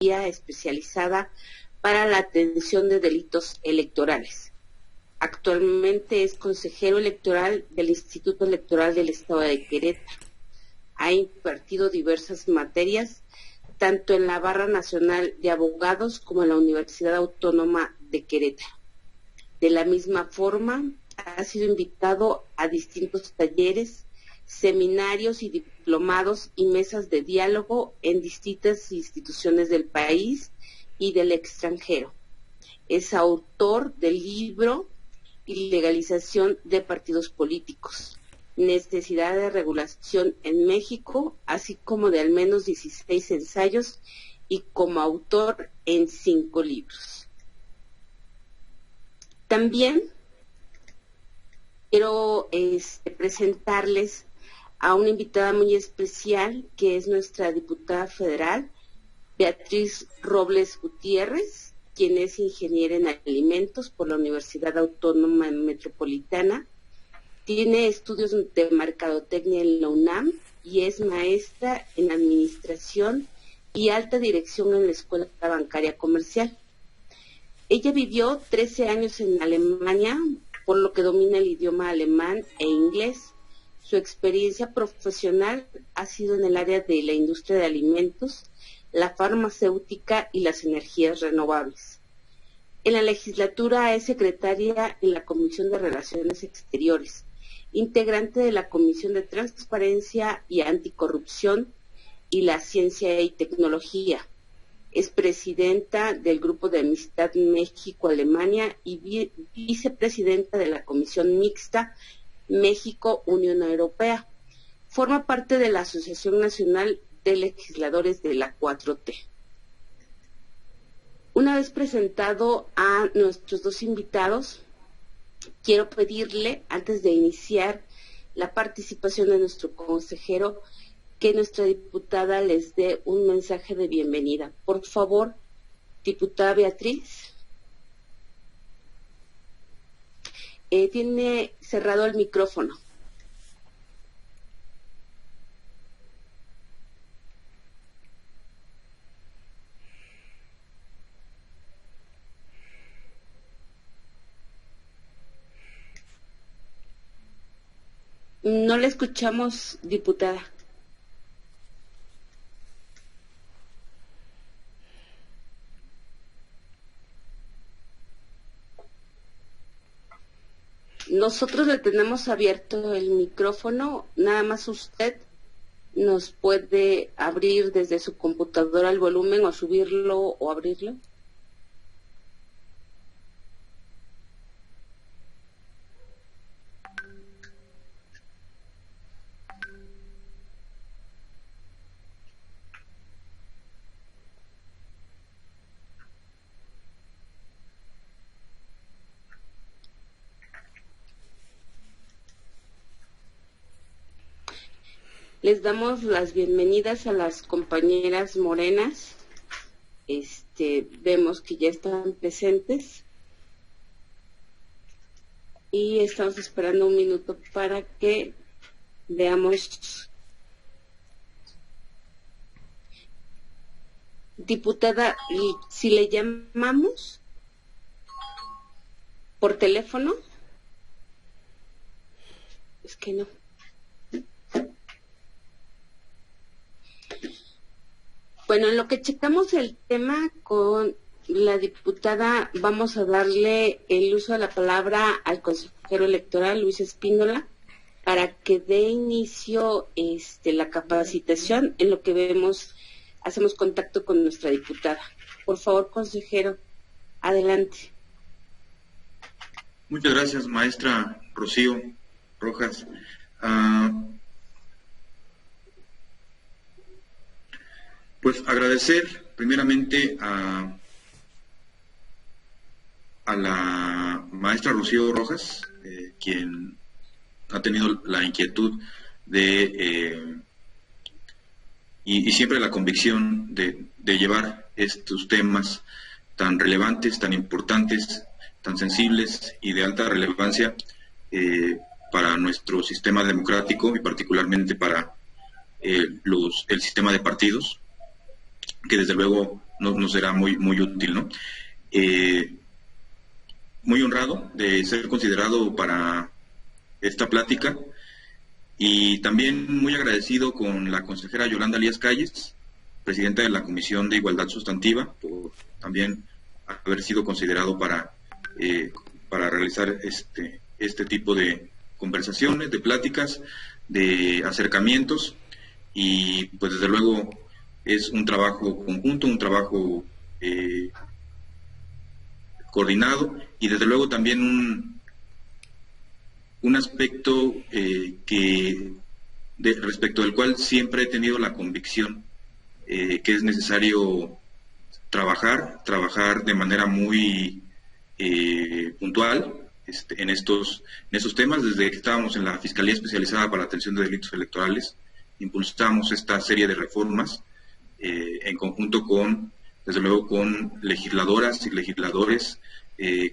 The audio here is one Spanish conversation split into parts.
especializada para la atención de delitos electorales. Actualmente es consejero electoral del Instituto Electoral del Estado de Querétaro. Ha impartido diversas materias, tanto en la Barra Nacional de Abogados como en la Universidad Autónoma de Querétaro. De la misma forma, ha sido invitado a distintos talleres, seminarios y diplomados y mesas de diálogo en distintas instituciones del país y del extranjero. Es autor del libro Ilegalización de partidos políticos, necesidad de regulación en México, así como de al menos 16 ensayos y como autor en 5 libros. También quiero presentarles a una invitada muy especial, que es nuestra diputada federal, Beatriz Robles Gutiérrez, quien es ingeniera en alimentos por la Universidad Autónoma Metropolitana. Tiene estudios de mercadotecnia en la UNAM y es maestra en administración y alta dirección en la Escuela Bancaria Comercial. Ella vivió 13 años en Alemania, por lo que domina el idioma alemán e inglés. Su experiencia profesional ha sido en el área de la industria de alimentos, la farmacéutica y las energías renovables. En la legislatura es secretaria en la Comisión de Relaciones Exteriores, integrante de la Comisión de Transparencia y Anticorrupción y la Ciencia y Tecnología. Es presidenta del Grupo de Amistad México-Alemania y vicepresidenta de la Comisión Mixta México-Unión Europea. Forma parte de la Asociación Nacional de Legisladores de la 4T. Una vez presentado a nuestros dos invitados, quiero pedirle, antes de iniciar la participación de nuestro consejero, que nuestra diputada les dé un mensaje de bienvenida. Por favor, diputada Beatriz. Tiene cerrado el micrófono. No la escuchamos, diputada. Nosotros le tenemos abierto el micrófono, nada más usted nos puede abrir desde su computadora el volumen o subirlo o abrirlo. Les damos las bienvenidas a las compañeras morenas. Vemos que ya están presentes. Y estamos esperando un minuto para que veamos. Diputada, si le llamamos por teléfono, es que no. Bueno, en lo que checamos el tema con la diputada, vamos a darle el uso de la palabra al consejero electoral, Luis Espíndola, para que dé inicio la capacitación, en lo que hacemos contacto con nuestra diputada. Por favor, consejero, adelante. Muchas gracias, maestra Rocío Rojas. Pues agradecer primeramente a la maestra Rocío Rojas, quien ha tenido la inquietud y siempre la convicción de llevar estos temas tan relevantes, tan importantes, tan sensibles y de alta relevancia para nuestro sistema democrático y particularmente para el sistema de partidos, que desde luego nos será muy útil, ¿no? Muy honrado de ser considerado para esta plática y también muy agradecido con la consejera Yolanda Elías Calles, presidenta de la Comisión de Igualdad Sustantiva, por también haber sido considerado para realizar este tipo de conversaciones, de pláticas, de acercamientos, y pues desde luego es un trabajo conjunto, un trabajo coordinado, y desde luego también un aspecto respecto del cual siempre he tenido la convicción que es necesario trabajar de manera muy puntual en estos temas. Desde que estábamos en la Fiscalía Especializada para la Atención de Delitos Electorales, impulsamos esta serie de reformas en conjunto desde luego con legisladoras y legisladores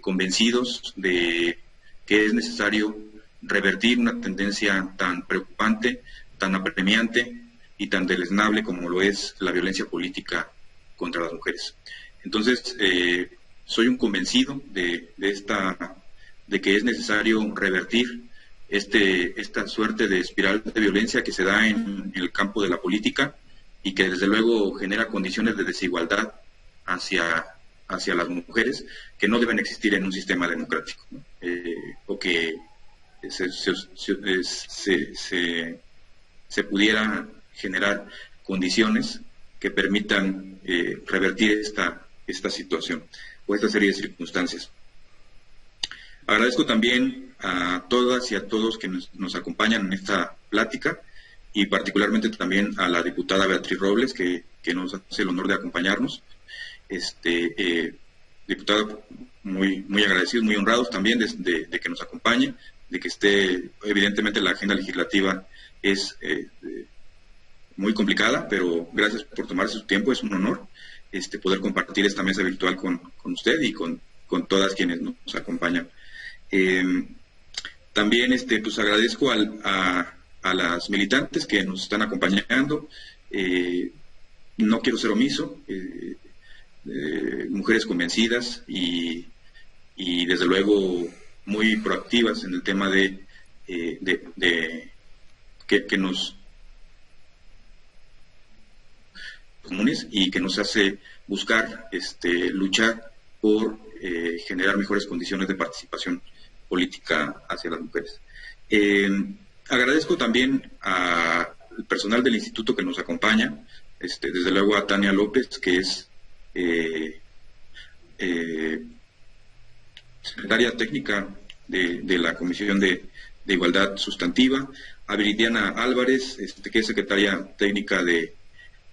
convencidos de que es necesario revertir una tendencia tan preocupante, tan apremiante y tan deleznable como lo es la violencia política contra las mujeres. Entonces, soy un convencido de que es necesario revertir esta suerte de espiral de violencia que se da en el campo de la política y que desde luego genera condiciones de desigualdad hacia las mujeres que no deben existir en un sistema democrático, ¿no? O que se pudiera generar condiciones que permitan revertir esta situación o esta serie de circunstancias. Agradezco también a todas y a todos que nos acompañan en esta plática y particularmente también a la diputada Beatriz Robles que nos hace el honor de acompañarnos. Diputada, muy agradecidos, muy honrados también de que nos acompañe, de que esté, evidentemente la agenda legislativa es muy complicada, pero gracias por tomarse su tiempo, es un honor poder compartir esta mesa virtual con usted y con todas quienes nos acompañan. También pues agradezco a las militantes que nos están acompañando. No quiero ser omiso, mujeres convencidas y desde luego muy proactivas en el tema de que nos comunes y que nos hace buscar luchar por generar mejores condiciones de participación política hacia las mujeres. Agradezco también al personal del instituto que nos acompaña, desde luego a Tania López, que es secretaria técnica de la Comisión de Igualdad Sustantiva, a Viridiana Álvarez, que es secretaria técnica de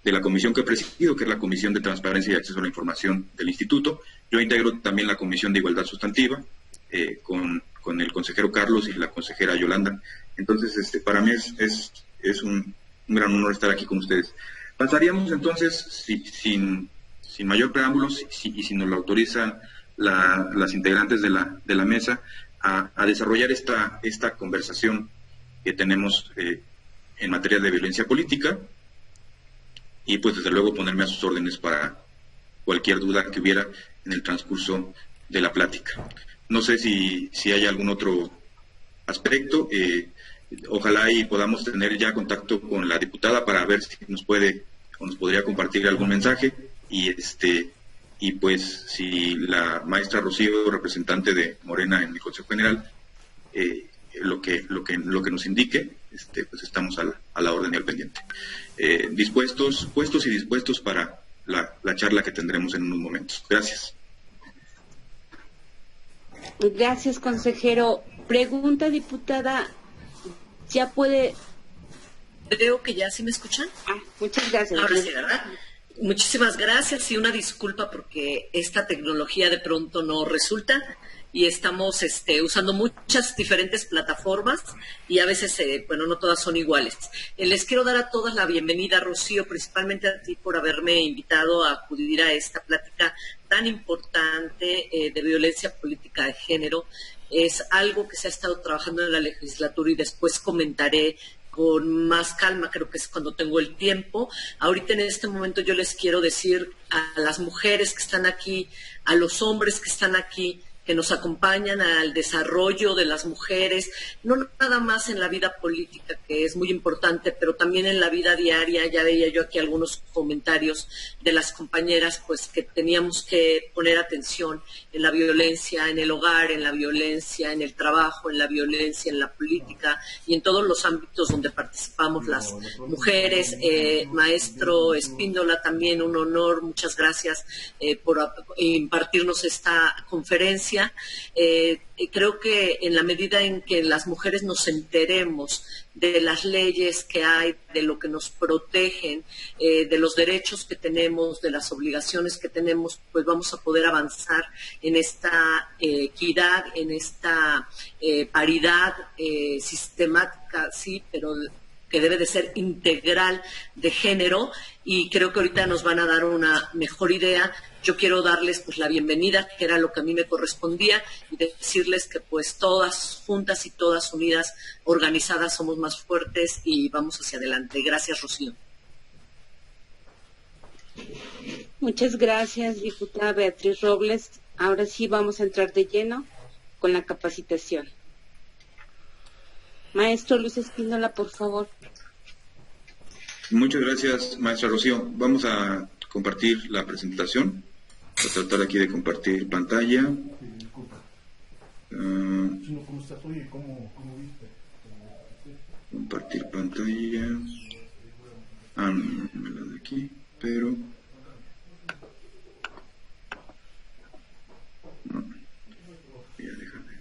la comisión que presido, que es la Comisión de Transparencia y Acceso a la Información del Instituto. Yo integro también la Comisión de Igualdad Sustantiva, con el consejero Carlos y la consejera Yolanda. Entonces, para mí es un gran honor estar aquí con ustedes. Pasaríamos entonces, sin mayor preámbulo, y si nos lo autorizan las integrantes de la mesa, a desarrollar esta conversación que tenemos en materia de violencia política, y pues desde luego ponerme a sus órdenes para cualquier duda que hubiera en el transcurso de la plática. No sé si hay algún otro aspecto. Ojalá y podamos tener ya contacto con la diputada para ver si nos podría compartir algún mensaje, y pues si la maestra Rocío, representante de Morena en el Consejo General, lo que nos indique, pues estamos a la orden y al pendiente. Puestos y dispuestos para la charla que tendremos en unos momentos. Gracias. Gracias, consejero. Pregunta, diputada, ¿ya puede...? Creo que ya sí me escuchan. Muchas gracias. Ahora sí, ¿verdad? Muchísimas gracias y una disculpa porque esta tecnología de pronto no resulta y estamos usando muchas diferentes plataformas y a veces, no todas son iguales. Les quiero dar a todas la bienvenida, Rocío, principalmente a ti por haberme invitado a acudir a esta plática tan importante de violencia política de género. Es algo que se ha estado trabajando en la legislatura y después comentaré con más calma, creo que es cuando tengo el tiempo. Ahorita en este momento yo les quiero decir a las mujeres que están aquí, a los hombres que están aquí, que nos acompañan al desarrollo de las mujeres, no nada más en la vida política, que es muy importante, pero también en la vida diaria. Ya veía yo aquí algunos comentarios de las compañeras, pues que teníamos que poner atención en la violencia en el hogar, en la violencia en el trabajo, en la violencia en la política y en todos los ámbitos donde participamos las mujeres. Maestro Espíndola, también un honor, muchas gracias por impartirnos esta conferencia. Creo que en la medida en que las mujeres nos enteremos de las leyes que hay, de lo que nos protegen, de los derechos que tenemos, de las obligaciones que tenemos, pues vamos a poder avanzar en esta equidad, en esta paridad sistemática, sí, pero que debe de ser integral de género, y creo que ahorita nos van a dar una mejor idea. Yo quiero darles pues la bienvenida, que era lo que a mí me correspondía, y decirles que pues todas juntas y todas unidas, organizadas, somos más fuertes y vamos hacia adelante. Gracias, Rocío. Muchas gracias, diputada Beatriz Robles. Ahora sí vamos a entrar de lleno con la capacitación. Maestro Luis Espíndola, por favor. Muchas gracias, maestra Rocío. Vamos a compartir la presentación. Voy a tratar aquí de compartir pantalla. Compartir pantalla. No me la de aquí, pero... No. Voy a dejar de...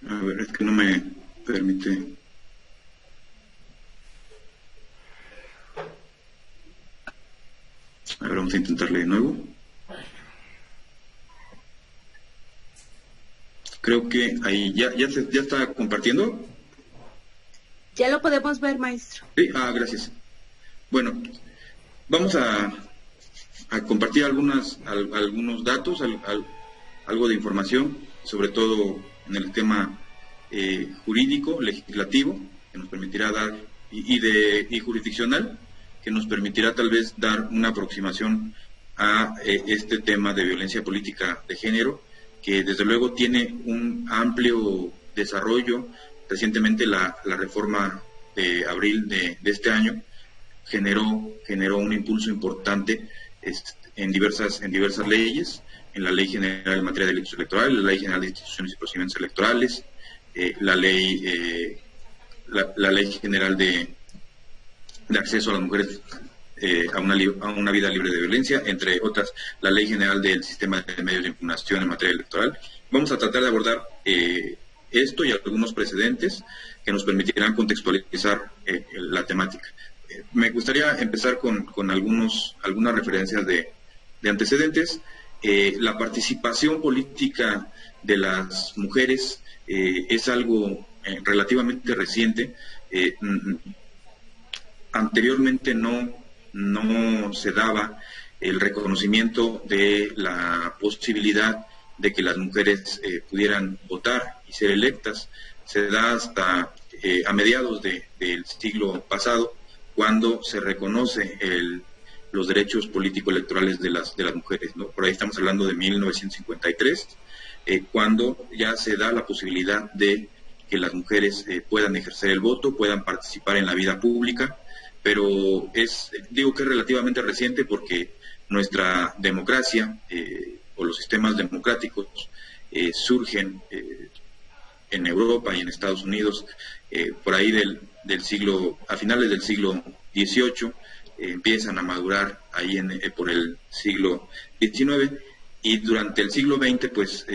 A ver, es que no me permite. A ver, vamos a intentarle de nuevo. Creo que ahí ya está compartiendo. Ya lo podemos ver, maestro. Sí, gracias. Bueno, vamos a compartir algunos datos, algo de información, sobre todo en el tema jurídico, legislativo, que nos permitirá dar, y jurisdiccional, que nos permitirá tal vez dar una aproximación a este tema de violencia política de género, que desde luego tiene un amplio desarrollo. Recientemente la reforma de abril de este año generó un impulso importante en diversas leyes, en la Ley General en materia de delitos electorales, la Ley General de Instituciones y Procedimientos Electorales, la Ley General de acceso a las mujeres a una vida libre de violencia, entre otras, la Ley General del Sistema de Medios de Impugnación en materia electoral. Vamos a tratar de abordar esto y algunos precedentes que nos permitirán contextualizar la temática. Me gustaría empezar con algunas referencias de antecedentes. La participación política de las mujeres es algo relativamente reciente. Anteriormente no se daba el reconocimiento de la posibilidad de que las mujeres pudieran votar y ser electas. Se da hasta a mediados del siglo pasado, cuando se reconoce los derechos político-electorales de las mujeres, ¿no? Por ahí estamos hablando de 1953, cuando ya se da la posibilidad de que las mujeres puedan ejercer el voto, puedan participar en la vida pública, pero digo que es relativamente reciente porque nuestra democracia o los sistemas democráticos surgen en Europa y en Estados Unidos por ahí a finales del siglo XVIII. empiezan a madurar ahí por el siglo XIX, y durante el siglo XX, pues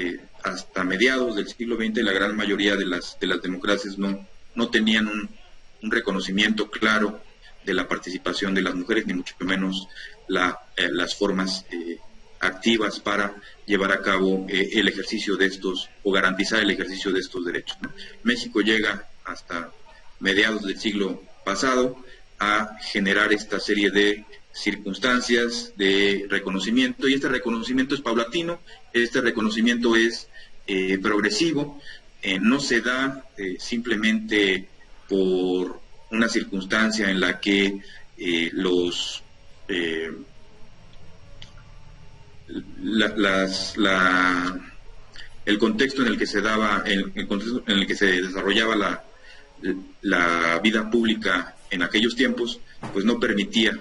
hasta mediados del siglo XX, la gran mayoría de las democracias no tenían un reconocimiento claro de la participación de las mujeres, ni mucho menos las formas activas para llevar a cabo el ejercicio de estos, o garantizar el ejercicio de estos derechos, ¿no? México llega hasta mediados del siglo pasado a generar esta serie de circunstancias de reconocimiento, y este reconocimiento es paulatino, este reconocimiento es progresivo, no se da simplemente por una circunstancia en la que el contexto en el que se daba, el contexto en el que se desarrollaba la vida pública en aquellos tiempos, pues no permitía,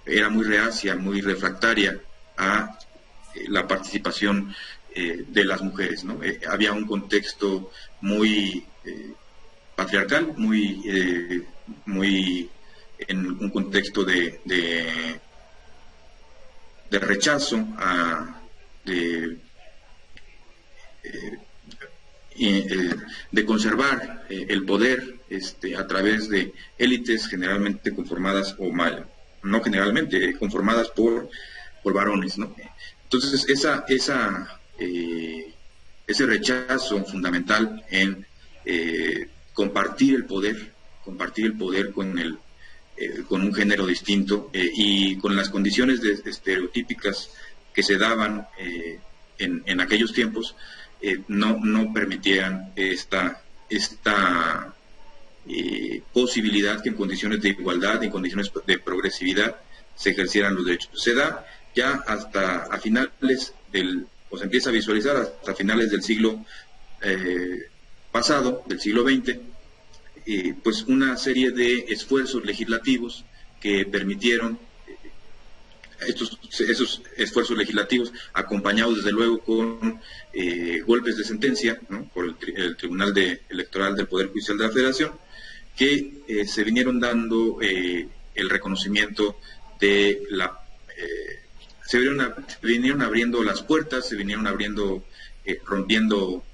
era muy reacia, muy refractaria a la participación de las mujeres, ¿no? Había un contexto muy patriarcal, muy en un contexto de rechazo de conservar el poder a través de élites generalmente conformadas, no generalmente, conformadas por varones, ¿no? Entonces ese rechazo fundamental en compartir el poder con un género distinto, y con las condiciones estereotípicas que se daban en aquellos tiempos, no permitían esta posibilidad que en condiciones de igualdad, en condiciones de progresividad, se ejercieran los derechos. Se da ya hasta a finales o se empieza a visualizar hasta finales del siglo pasado, del siglo XX, pues una serie de esfuerzos legislativos que permitieron esos esfuerzos legislativos, acompañados desde luego con golpes de sentencia, ¿no?, por el Tribunal Electoral del Poder Judicial de la Federación, que se vinieron dando el reconocimiento de se vinieron abriendo las puertas, se vinieron abriendo, rompiendo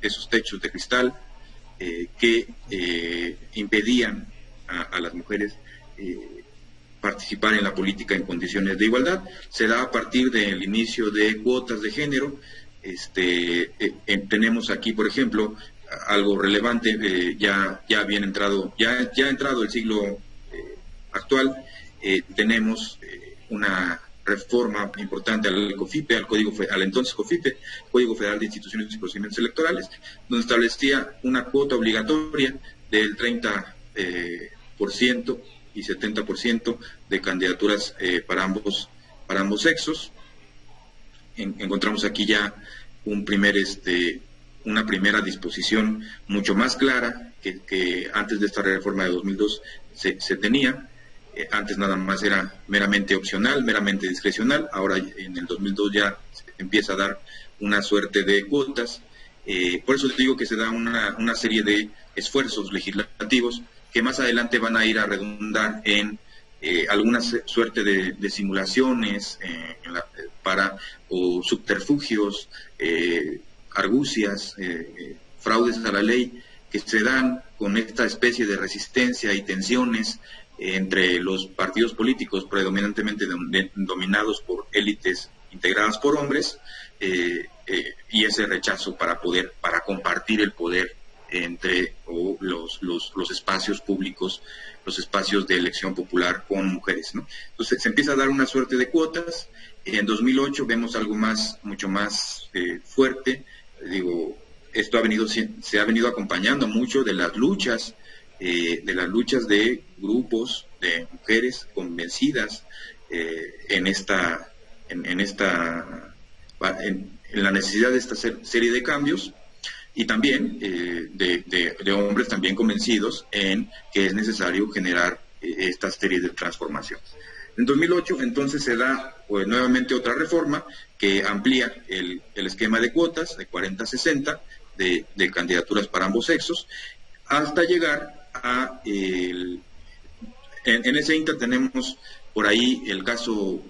esos techos de cristal que impedían a las mujeres participar en la política en condiciones de igualdad. Se da a partir del inicio de cuotas de género. Tenemos aquí, por ejemplo, algo relevante, ya ha entrado el siglo actual, tenemos una reforma importante al COFIPE, al entonces COFIPE, Código Federal de Instituciones y Procedimientos Electorales, donde establecía una cuota obligatoria del 30% y 70% de candidaturas para ambos sexos. Encontramos aquí ya una primera disposición mucho más clara que antes de esta reforma de 2002 se tenía. Antes nada más era meramente opcional, meramente discrecional. Ahora en el 2002 ya se empieza a dar una suerte de cuotas. Por eso digo que se da una serie de esfuerzos legislativos que más adelante van a ir a redundar en alguna suerte de simulaciones o subterfugios, argucias, fraudes a la ley, que se dan con esta especie de resistencia y tensiones entre los partidos políticos predominantemente dominados por élites integradas por hombres, y ese rechazo para compartir el poder entre los espacios públicos, los espacios de elección popular con mujeres, ¿no? Entonces se empieza a dar una suerte de cuotas. En 2008 vemos algo mucho más fuerte. Esto se ha venido acompañando mucho de las luchas de grupos de mujeres convencidas en la necesidad de esta serie de cambios, y también de hombres también convencidos en que es necesario generar esta serie de transformaciones. En 2008 entonces se da nuevamente otra reforma que amplía el esquema de cuotas de 40 a 60 de candidaturas para ambos sexos, hasta llegar a En ese inter tenemos por ahí el caso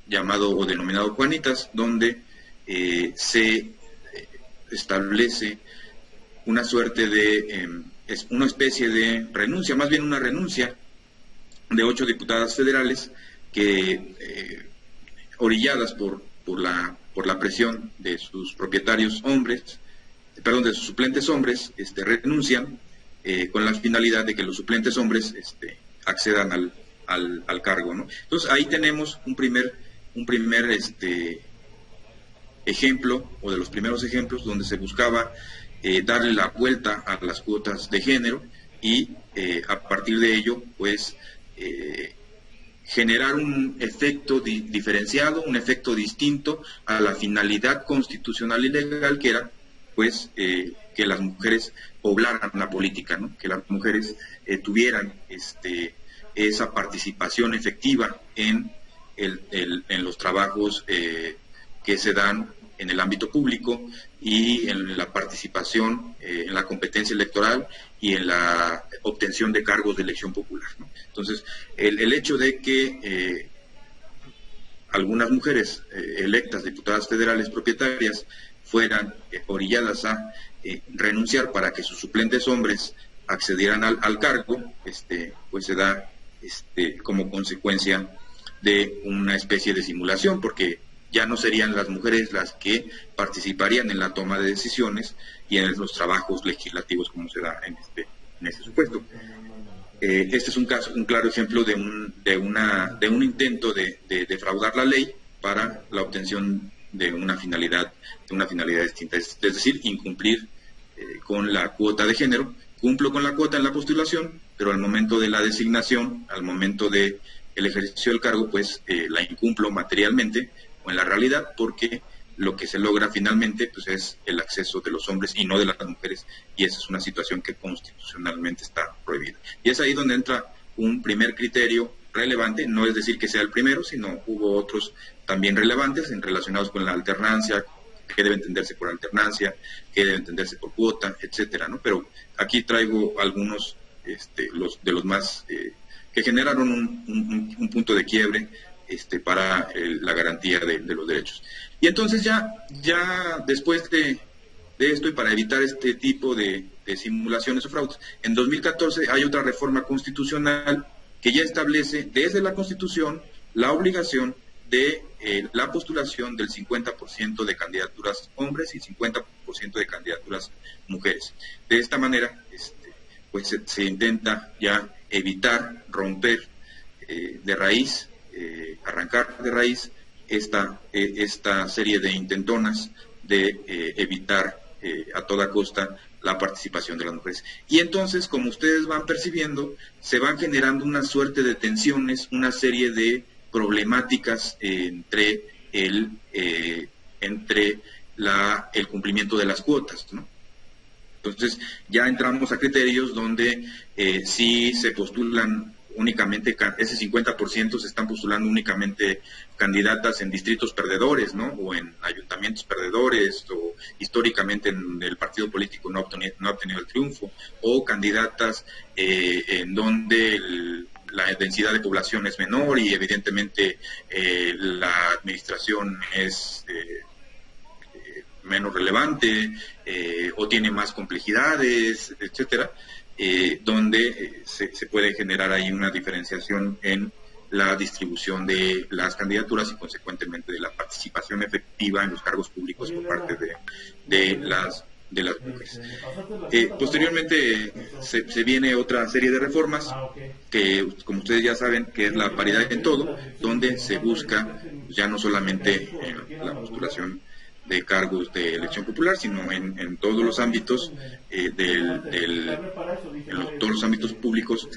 llamado o denominado Juanitas, donde se establece una suerte de, es una especie de renuncia, más bien una renuncia de 8 diputadas federales que, orilladas por la presión de sus propietarios hombres, perdón, de sus suplentes hombres, renuncian con la finalidad de que los suplentes hombres accedan al cargo, ¿no? Entonces ahí tenemos un primer ejemplo, o de los primeros ejemplos, donde se buscaba darle la vuelta a las cuotas de género y a partir de ello, pues, generar un efecto diferenciado, un efecto distinto a la finalidad constitucional y legal, que era, pues, que las mujeres poblaran la política, ¿no? Que las mujeres tuvieran esa participación efectiva en los trabajos que se dan en el ámbito público y en la participación en la competencia electoral y en la obtención de cargos de elección popular, ¿no? Entonces, el hecho de que algunas mujeres electas, diputadas federales propietarias, fueran orilladas a renunciar para que sus suplentes hombres accedieran al cargo, pues se da como consecuencia de una especie de simulación, porque ya no serían las mujeres las que participarían en la toma de decisiones y en los trabajos legislativos, como se da en este supuesto. Este es un claro ejemplo de un intento de defraudar la ley para la obtención de una finalidad distinta, es decir, incumplir con la cuota de género. Cumplo con la cuota en la postulación, pero al momento de la designación, al momento de el ejercicio del cargo, pues la incumplo materialmente o en la realidad, porque lo que se logra finalmente, pues, es el acceso de los hombres y no de las mujeres, y esa es una situación que constitucionalmente está prohibida. Y es ahí donde entra un primer criterio relevante, no es decir que sea el primero, sino hubo otros también relevantes relacionados con la alternancia, qué debe entenderse por alternancia, qué debe entenderse por cuota, etcétera, ¿no? Pero aquí traigo algunos los más que generaron un punto de quiebre para la garantía de los derechos. Y entonces ya después de esto, y para evitar este tipo de simulaciones o fraudes, en 2014 hay otra reforma constitucional que ya establece desde la Constitución la obligación de la postulación del 50% de candidaturas hombres y 50% de candidaturas mujeres. De esta manera, pues se intenta ya evitar, romper de raíz, arrancar de raíz esta serie de intentonas de evitar a toda costa la participación de las mujeres. Y entonces, como ustedes van percibiendo, se van generando una suerte de tensiones, una serie de problemáticas entre el cumplimiento de las cuotas, ¿no? Entonces, ya entramos a criterios donde sí se postulan únicamente, ese 50% se están postulando únicamente candidatas en distritos perdedores, ¿no? O en ayuntamientos perdedores, o históricamente en el partido político no ha obtenido el triunfo, o candidatas en donde la densidad de población es menor y evidentemente la administración es menos relevante o tiene más complejidades, etcétera, donde se puede generar ahí una diferenciación en la distribución de las candidaturas y consecuentemente de la participación efectiva en los cargos públicos por parte de las mujeres. Posteriormente se viene otra serie de reformas que, como ustedes ya saben, que es la paridad en todo, donde se busca ya no solamente la postulación de cargos de elección popular, sino en todos los ámbitos todos los ámbitos públicos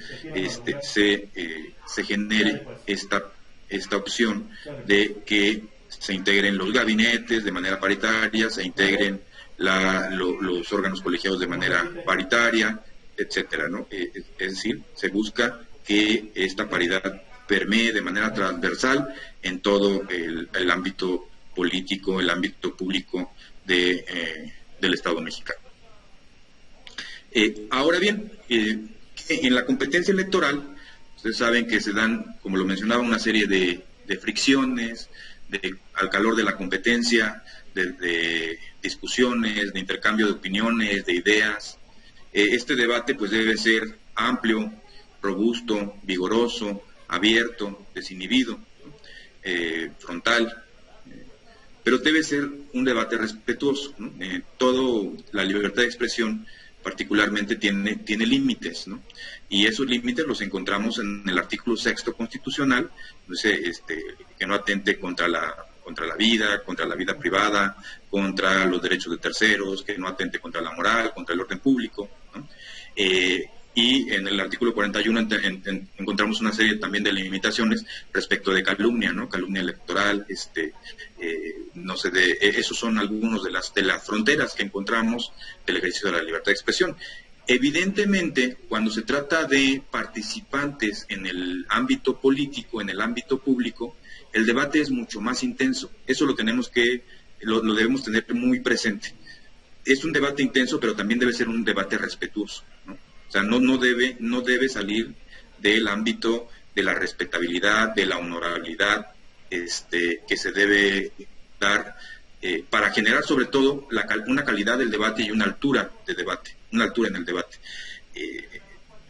se genere esta opción de que se integren los gabinetes de manera paritaria, se integren los órganos colegiados de manera paritaria, etcétera, ¿no? Es decir, se busca que esta paridad permee de manera transversal en todo el ámbito político, el ámbito público del Estado mexicano. Ahora bien, En la competencia electoral, ustedes saben que se dan, como lo mencionaba, una serie de fricciones, al calor de la competencia, de discusiones, de intercambio de opiniones, de ideas. Este debate pues debe ser amplio, robusto, vigoroso, abierto, desinhibido, frontal, pero debe ser un debate respetuoso, ¿no? Toda la libertad de expresión particularmente tiene límites, ¿no? Y esos límites los encontramos en el artículo 6º constitucional, que no atente contra la vida privada, contra los derechos de terceros, que no atente contra la moral, contra el orden público, ¿no? Y en el artículo 41 encontramos una serie también de limitaciones respecto de calumnia, ¿no? Calumnia electoral, esos son algunos de las fronteras que encontramos del ejercicio de la libertad de expresión. Evidentemente, cuando se trata de participantes en el ámbito político, en el ámbito público, el debate es mucho más intenso. Eso lo debemos tener muy presente. Es un debate intenso, pero también debe ser un debate respetuoso, ¿no? O sea, no debe salir del ámbito de la respetabilidad, de la honorabilidad, que se debe dar para generar sobre todo una calidad del debate y una altura de debate, una altura en el debate.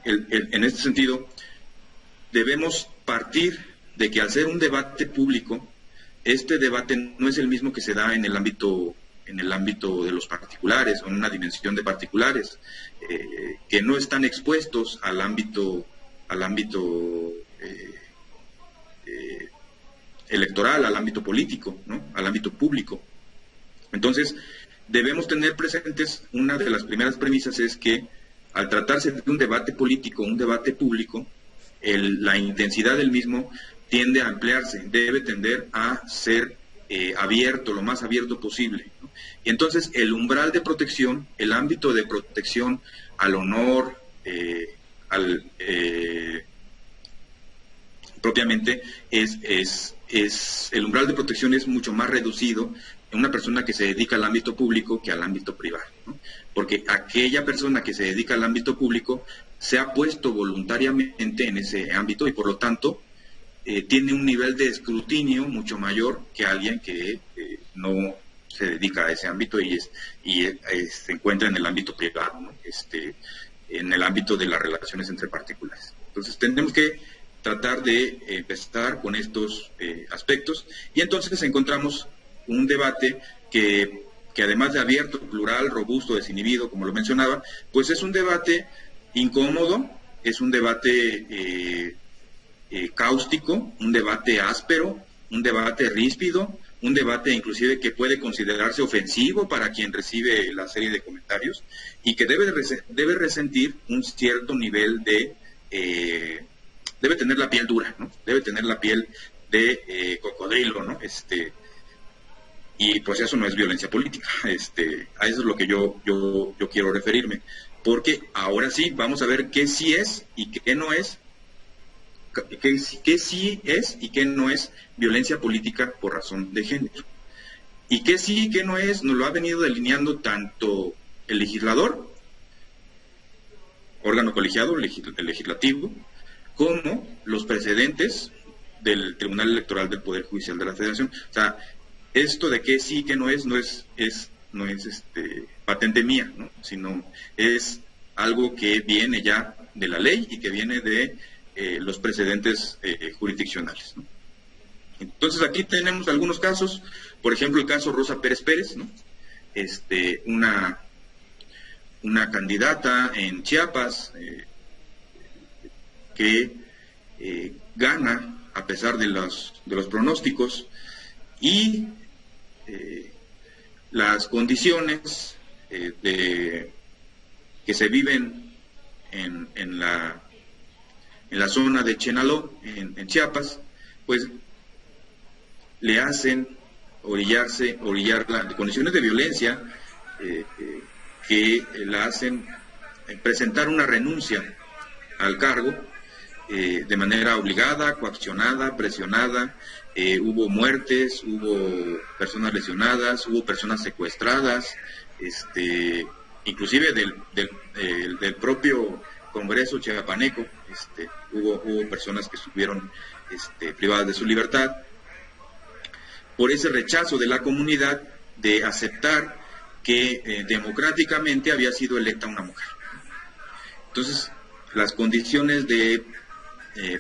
En este sentido, debemos partir de que al ser un debate público, este debate no es el mismo que se da en el ámbito de los particulares o en una dimensión de particulares que no están expuestos al ámbito electoral, al ámbito político, ¿no? Al ámbito público. Entonces, debemos tener presentes, una de las primeras premisas es que al tratarse de un debate político, un debate público, la intensidad del mismo tiende a ampliarse, debe tender a ser abierto, lo más abierto posible, ¿no? Y entonces el umbral de protección, el ámbito de protección al honor, propiamente el umbral de protección es mucho más reducido en una persona que se dedica al ámbito público que al ámbito privado, ¿no? Porque aquella persona que se dedica al ámbito público se ha puesto voluntariamente en ese ámbito y por lo tanto tiene un nivel de escrutinio mucho mayor que alguien que no se dedica a ese ámbito y se encuentra en el ámbito privado, ¿no? En el ámbito de las relaciones entre particulares. Entonces tenemos que tratar de empezar con estos aspectos y entonces encontramos un debate que además de abierto, plural, robusto, desinhibido, como lo mencionaba, pues es un debate incómodo, es un debate cáustico, un debate áspero, un debate ríspido, un debate inclusive que puede considerarse ofensivo para quien recibe la serie de comentarios y que debe resentir un cierto nivel debe tener la piel dura, ¿no? Debe tener la piel de cocodrilo, ¿no? Y pues eso no es violencia política, a eso es lo que yo quiero referirme, porque ahora sí vamos a ver qué sí es y qué no es, qué sí es y qué no es violencia política por razón de género. Y qué sí y qué no es, nos lo ha venido delineando tanto el legislador, órgano colegiado, el legislativo, como los precedentes del Tribunal Electoral del Poder Judicial de la Federación. O sea, esto de qué sí y qué no es patente mía, ¿no? Sino es algo que viene ya de la ley y que viene de los precedentes jurisdiccionales, ¿no? Entonces aquí tenemos algunos casos, por ejemplo el caso Rosa Pérez Pérez, ¿no? Una candidata en Chiapas que gana a pesar de los pronósticos y las condiciones que se viven en la zona de Chenaló, en Chiapas, pues le hacen orillarla de condiciones de violencia que la hacen presentar una renuncia al cargo de manera obligada, coaccionada, presionada. Hubo muertes, hubo personas lesionadas, hubo personas secuestradas, inclusive del propio Congreso chiapaneco, hubo personas que estuvieron privadas de su libertad por ese rechazo de la comunidad de aceptar que democráticamente había sido electa una mujer. Entonces, las condiciones de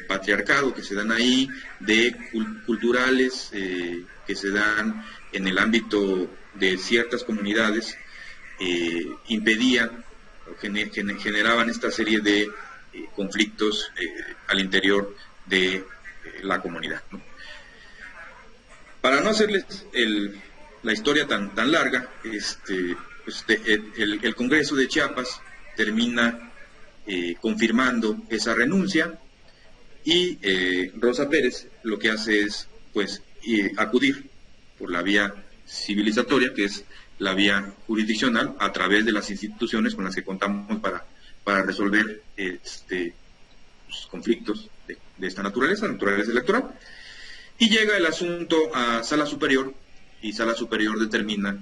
patriarcado que se dan ahí, de culturales que se dan en el ámbito de ciertas comunidades, impedían o generaban esta serie de conflictos al interior de la comunidad, ¿no? Para no hacerles la historia tan larga, el Congreso de Chiapas termina confirmando esa renuncia, y Rosa Pérez lo que hace es acudir por la vía civilizatoria, que es la vía jurisdiccional, a través de las instituciones con las que contamos para resolver conflictos de esta naturaleza electoral, y llega el asunto a Sala Superior, y Sala Superior determina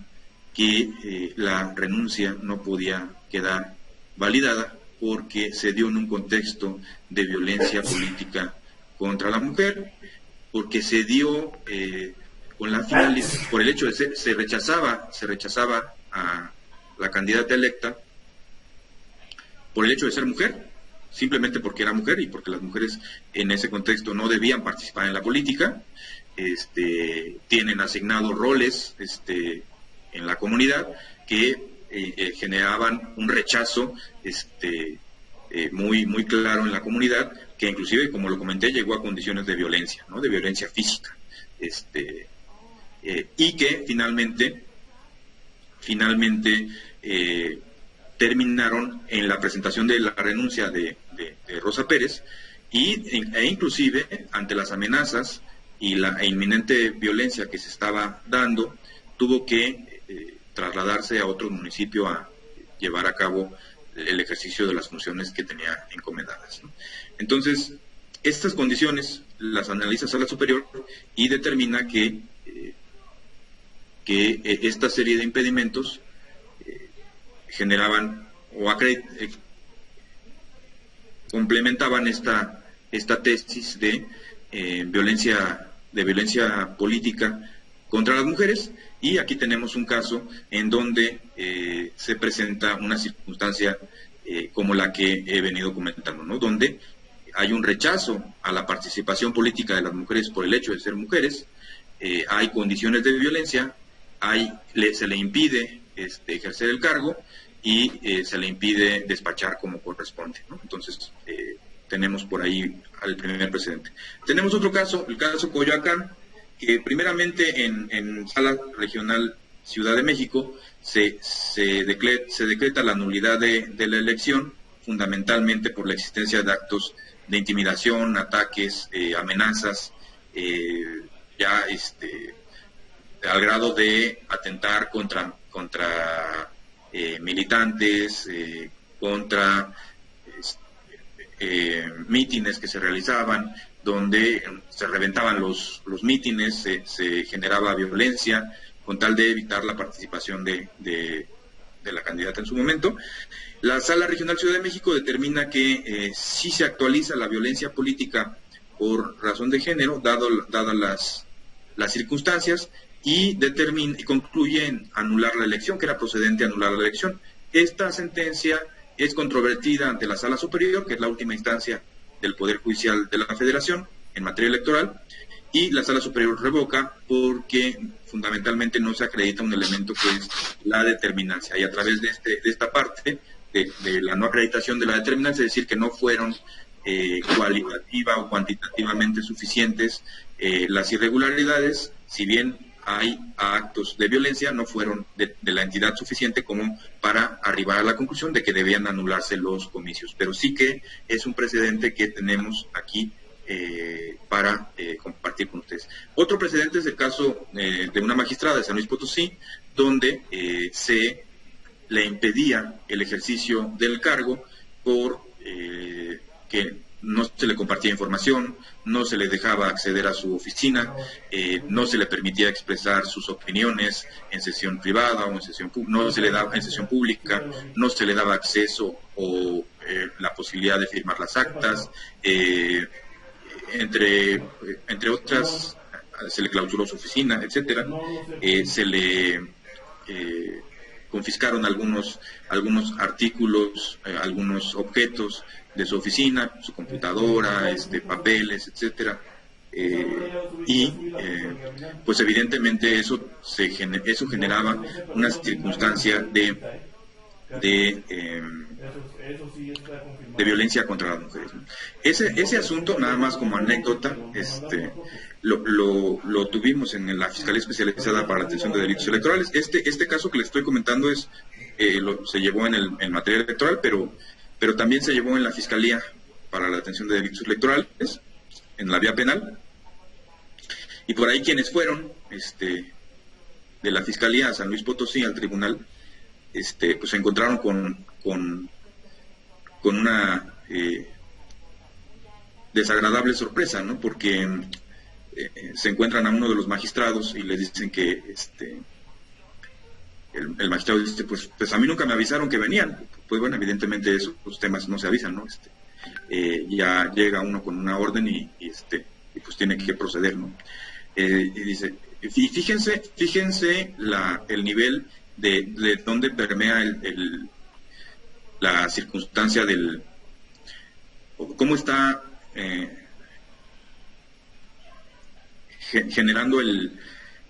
que la renuncia no podía quedar validada porque se dio en un contexto de violencia política contra la mujer, porque se dio con la finalidad, por el hecho de se rechazaba a la candidata electa por el hecho de ser mujer, simplemente porque era mujer y porque las mujeres en ese contexto no debían participar en la política. Tienen asignados roles en la comunidad que generaban un rechazo muy claro en la comunidad, que inclusive, como lo comenté, llegó a condiciones de violencia, ¿no? De violencia física, y que finalmente terminaron en la presentación de la renuncia de Rosa Pérez, e inclusive ante las amenazas y la inminente violencia que se estaba dando, tuvo que trasladarse a otro municipio a llevar a cabo el ejercicio de las funciones que tenía encomendadas, ¿no? Entonces, estas condiciones las analiza Sala Superior y determina que esta serie de impedimentos generaban o complementaban esta tesis de violencia política contra las mujeres. Y aquí tenemos un caso en donde se presenta una circunstancia como la que he venido comentando, ¿no? Donde hay un rechazo a la participación política de las mujeres por el hecho de ser mujeres, hay condiciones de violencia, se le impide ejercer el cargo y se le impide despachar como corresponde, ¿no? Entonces, tenemos por ahí al primer precedente. Tenemos otro caso, el caso Coyoacán, que primeramente en Sala Regional Ciudad de México se decreta la nulidad de la elección, fundamentalmente por la existencia de actos de intimidación, ataques, amenazas, al grado de atentar contra militantes, contra mítines que se realizaban, donde se reventaban los mítines, se generaba violencia con tal de evitar la participación de la candidata en su momento. La Sala Regional Ciudad de México determina que sí se actualiza la violencia política por razón de género, dadas las circunstancias, y concluye en anular la elección, que era procedente anular la elección. Esta sentencia es controvertida ante la Sala Superior, que es la última instancia del Poder Judicial de la Federación en materia electoral, y la Sala Superior revoca porque fundamentalmente no se acredita un elemento que es la determinancia, y a través de esta parte de la no acreditación de la determinancia, es decir, que no fueron cualitativa o cuantitativamente suficientes las irregularidades, si bien hay actos de violencia, no fueron de la entidad suficiente como para arribar a la conclusión de que debían anularse los comicios. Pero sí que es un precedente que tenemos aquí para compartir con ustedes. Otro precedente es el caso de una magistrada de San Luis Potosí, donde se le impedía el ejercicio del cargo por que no se le compartía información, no se le dejaba acceder a su oficina, no se le permitía expresar sus opiniones en sesión privada o en sesión no se le daba en sesión pública, no se le daba acceso o la posibilidad de firmar las actas, entre otras, se le clausuró su oficina, etcétera, se le confiscaron algunos artículos, algunos objetos de su oficina, su computadora, papeles, etcétera, pues evidentemente eso generaba una circunstancia de violencia contra las mujeres, ¿no? Ese asunto, nada más como anécdota, lo tuvimos en la Fiscalía Especializada para la Atención de Delitos Electorales. Este caso que le estoy comentando se llevó en materia electoral, pero también se llevó en la Fiscalía para la Atención de Delitos Electorales, en la vía penal, y por ahí quienes fueron de la Fiscalía a San Luis Potosí, al tribunal, pues se encontraron con una desagradable sorpresa, ¿no? Porque se encuentran a uno de los magistrados y le dicen que el magistrado dice, pues a mí nunca me avisaron que venían. Pues bueno, evidentemente esos temas no se avisan, ¿no? Ya llega uno con una orden y pues tiene que proceder, ¿no? Y dice, y fíjense el nivel de dónde permea la circunstancia cómo está generando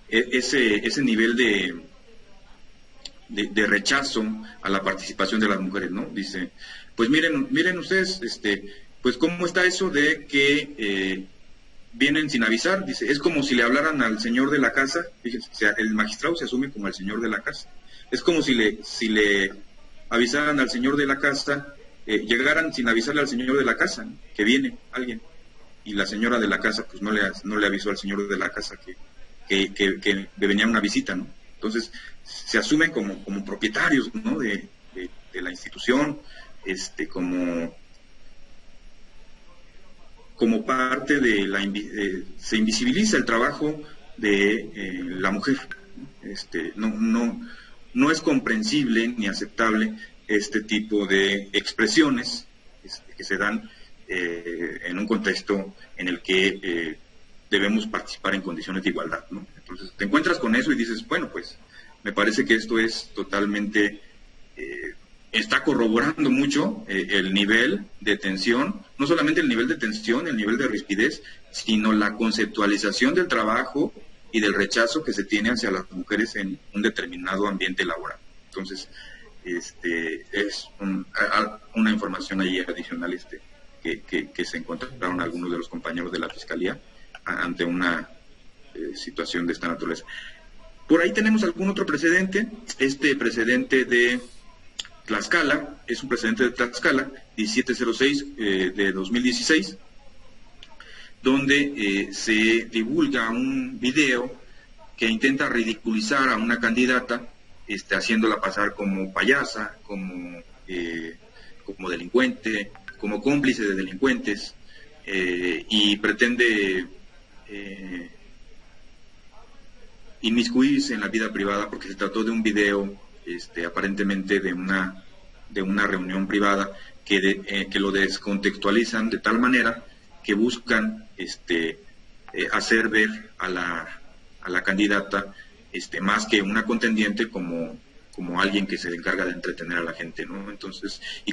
ese nivel de rechazo a la participación de las mujeres, ¿no? Dice, pues miren ustedes, pues cómo está eso de que vienen sin avisar. Dice, es como si le hablaran al señor de la casa. Fíjense, o sea, el magistrado se asume como el señor de la casa. Es como si le avisaran al señor de la casa, llegaran sin avisarle al señor de la casa, ¿no? Que viene alguien, y la señora de la casa pues no le avisó al señor de la casa que venía una visita, ¿no? Entonces se asumen como propietarios, ¿no? de la institución, como parte de se invisibiliza el trabajo de la mujer. No es comprensible ni aceptable este tipo de expresiones que se dan en un contexto en el que debemos participar en condiciones de igualdad, ¿no? Entonces te encuentras con eso y dices, bueno, pues me parece que esto es totalmente, está corroborando mucho el nivel de tensión, no solamente el nivel de tensión, el nivel de rispidez, sino la conceptualización del trabajo y del rechazo que se tiene hacia las mujeres en un determinado ambiente laboral. Entonces, es una información ahí adicional que se encontraron algunos de los compañeros de la Fiscalía ante una situación de esta naturaleza. Por ahí tenemos algún otro precedente. Este precedente de Tlaxcala, es un precedente de Tlaxcala, 1706 de 2016, donde se divulga un video que intenta ridiculizar a una candidata, haciéndola pasar como payasa, como delincuente, como cómplice de delincuentes, y pretende inmiscuirse en la vida privada porque se trató de un video aparentemente de una reunión privada que lo descontextualizan de tal manera que buscan hacer ver a la candidata más que una contendiente como alguien que se encarga de entretener a la gente, ¿no? Entonces, y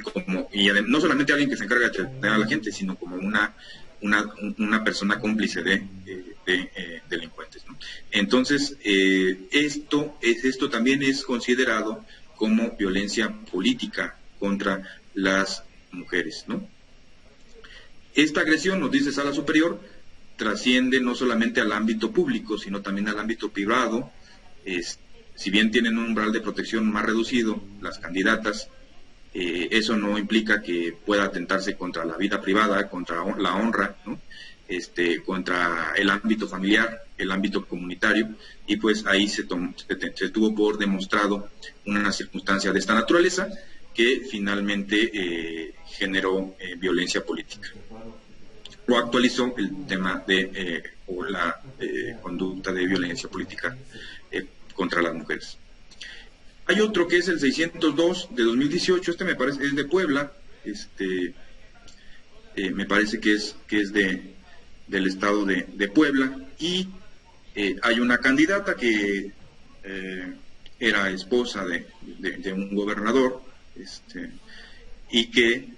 no solamente alguien que se encarga de entretener a la gente, sino como una persona cómplice de delincuentes, ¿no? Entonces, esto también es considerado como violencia política contra las mujeres, ¿no? Esta agresión, nos dice Sala Superior, trasciende no solamente al ámbito público, sino también al ámbito privado. Si bien tienen un umbral de protección más reducido, las candidatas, eso no implica que pueda atentarse contra la vida privada, contra la honra, ¿no? Contra el ámbito familiar, el ámbito comunitario, y pues ahí se tuvo por demostrado una circunstancia de esta naturaleza que finalmente generó violencia política. Lo actualizó el tema de la conducta de violencia política contra las mujeres. Hay otro que es el 602 de 2018, me parece es de Puebla, me parece que es del estado de Puebla, y hay una candidata que era esposa de un gobernador, y que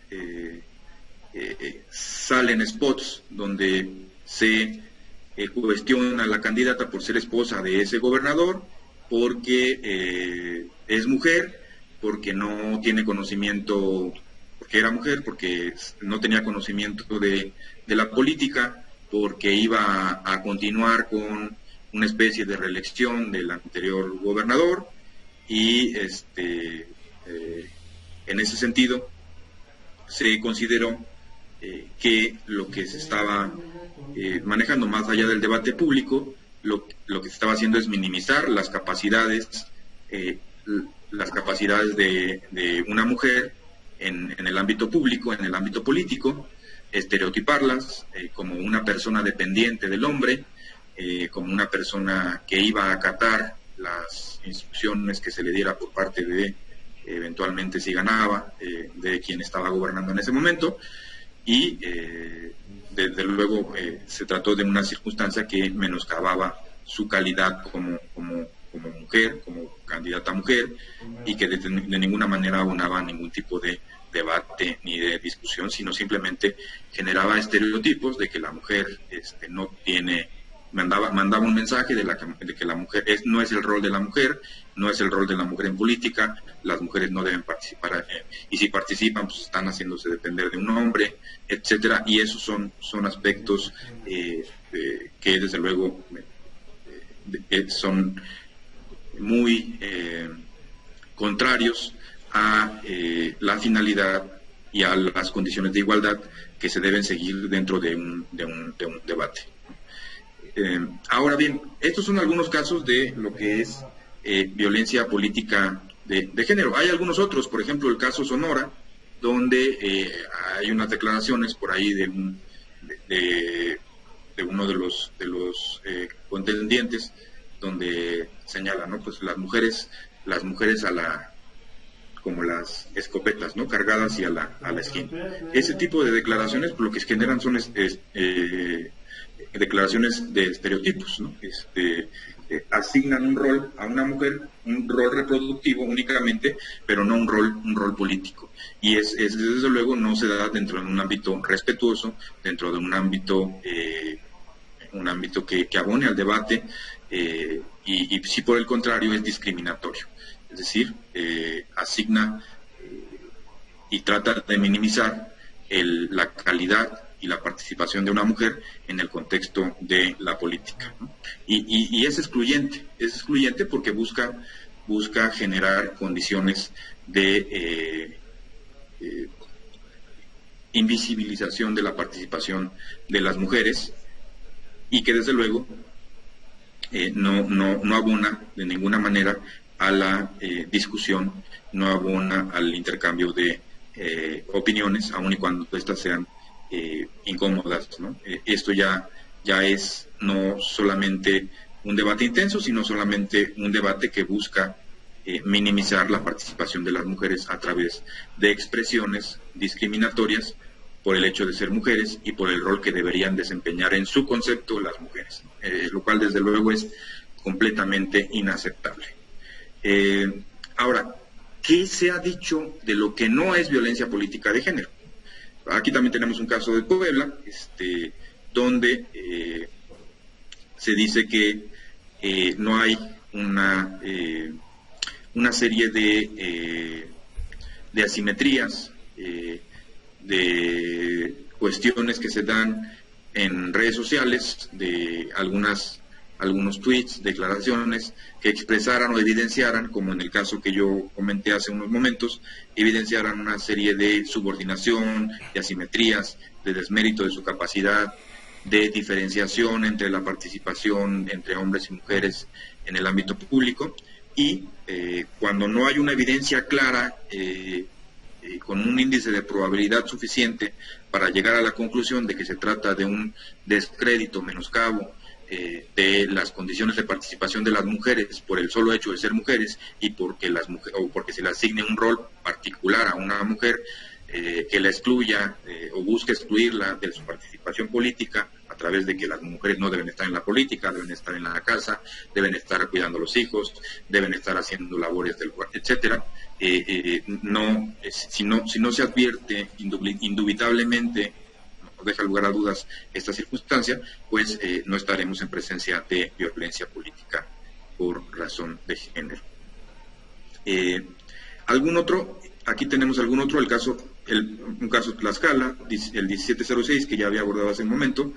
salen spots donde se cuestiona a la candidata por ser esposa de ese gobernador, porque es mujer, porque no tiene conocimiento, porque era mujer, porque no tenía conocimiento de la política, porque iba a continuar con una especie de reelección del anterior gobernador, y en ese sentido se consideró que lo que se estaba manejando más allá del debate público, lo que se estaba haciendo es minimizar las capacidades de una mujer en el ámbito público, en el ámbito político, estereotiparlas como una persona dependiente del hombre, como una persona que iba a acatar las instrucciones que se le diera por parte de, eventualmente si ganaba, de quien estaba gobernando en ese momento, y desde luego se trató de una circunstancia que menoscababa su calidad como mujer, como candidata mujer, y que de ninguna manera abonaba ningún tipo de debate ni de discusión, sino simplemente generaba estereotipos de que la mujer no tiene, mandaba un mensaje de que la mujer no es el rol de la mujer, no es el rol de la mujer en política, las mujeres no deben participar, y si participan pues están haciéndose depender de un hombre, etcétera, y esos son aspectos que desde luego son muy contrarios a la finalidad y a las condiciones de igualdad que se deben seguir dentro de un debate. Ahora bien, estos son algunos casos de lo que es violencia política de género. Hay algunos otros, por ejemplo el caso Sonora, donde hay unas declaraciones por ahí de uno de los contendientes, donde señala, ¿no? Pues las mujeres como las escopetas, ¿no? Cargadas y a la esquina. Ese tipo de declaraciones, pues, lo que generan son declaraciones de estereotipos, ¿no? Asignan un rol a una mujer, un rol reproductivo únicamente, pero no un rol político. Y desde luego no se da dentro de un ámbito respetuoso, dentro de un ámbito que abone al debate, y si por el contrario es discriminatorio. Es decir, asigna y trata de minimizar la calidad y la participación de una mujer en el contexto de la política, ¿no? Y es excluyente porque busca generar condiciones de invisibilización de la participación de las mujeres, y que desde luego no abona de ninguna manera a la discusión, no abona al intercambio de opiniones, aun y cuando estas sean incómodas, ¿no? Esto ya es no solamente un debate intenso, sino solamente un debate que busca minimizar la participación de las mujeres a través de expresiones discriminatorias por el hecho de ser mujeres y por el rol que deberían desempeñar en su concepto las mujeres, lo cual desde luego es completamente inaceptable. Ahora, ¿qué se ha dicho de lo que no es violencia política de género? Aquí también tenemos un caso de Puebla, donde se dice que no hay una serie de asimetrías, de cuestiones que se dan en redes sociales, de algunos tweets, declaraciones que expresaran o evidenciaran, como en el caso que yo comenté hace unos momentos, evidenciaran una serie de subordinación, de asimetrías, de desmérito de su capacidad, de diferenciación entre la participación entre hombres y mujeres en el ámbito público, y cuando no hay una evidencia clara, con un índice de probabilidad suficiente para llegar a la conclusión de que se trata de un descrédito, menoscabo de las condiciones de participación de las mujeres por el solo hecho de ser mujeres, y porque se le asigne un rol particular a una mujer, que la excluya o busque excluirla de su participación política a través de que las mujeres no deben estar en la política, deben estar en la casa, deben estar cuidando a los hijos, deben estar haciendo labores del hogar, etcétera. Si no se advierte indubitablemente, no deja lugar a dudas esta circunstancia, pues no estaremos en presencia de violencia política por razón de género. ¿Algún otro? Aquí tenemos algún otro, un caso Tlaxcala, el 1706, que ya había abordado hace un momento,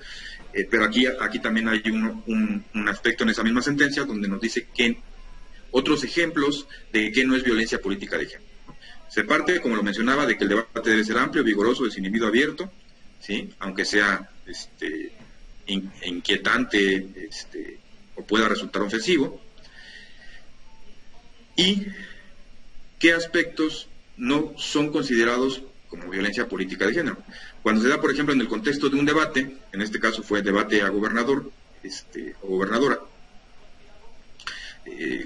pero aquí también hay un aspecto en esa misma sentencia donde nos dice que otros ejemplos de que no es violencia política de género. Se parte, como lo mencionaba, de que el debate debe ser amplio, vigoroso, desinhibido, abierto, ¿sí? Aunque sea inquietante o pueda resultar ofensivo. ¿Y qué aspectos no son considerados como violencia política de género? Cuando se da, por ejemplo, en el contexto de un debate, en este caso fue debate a gobernador o gobernadora,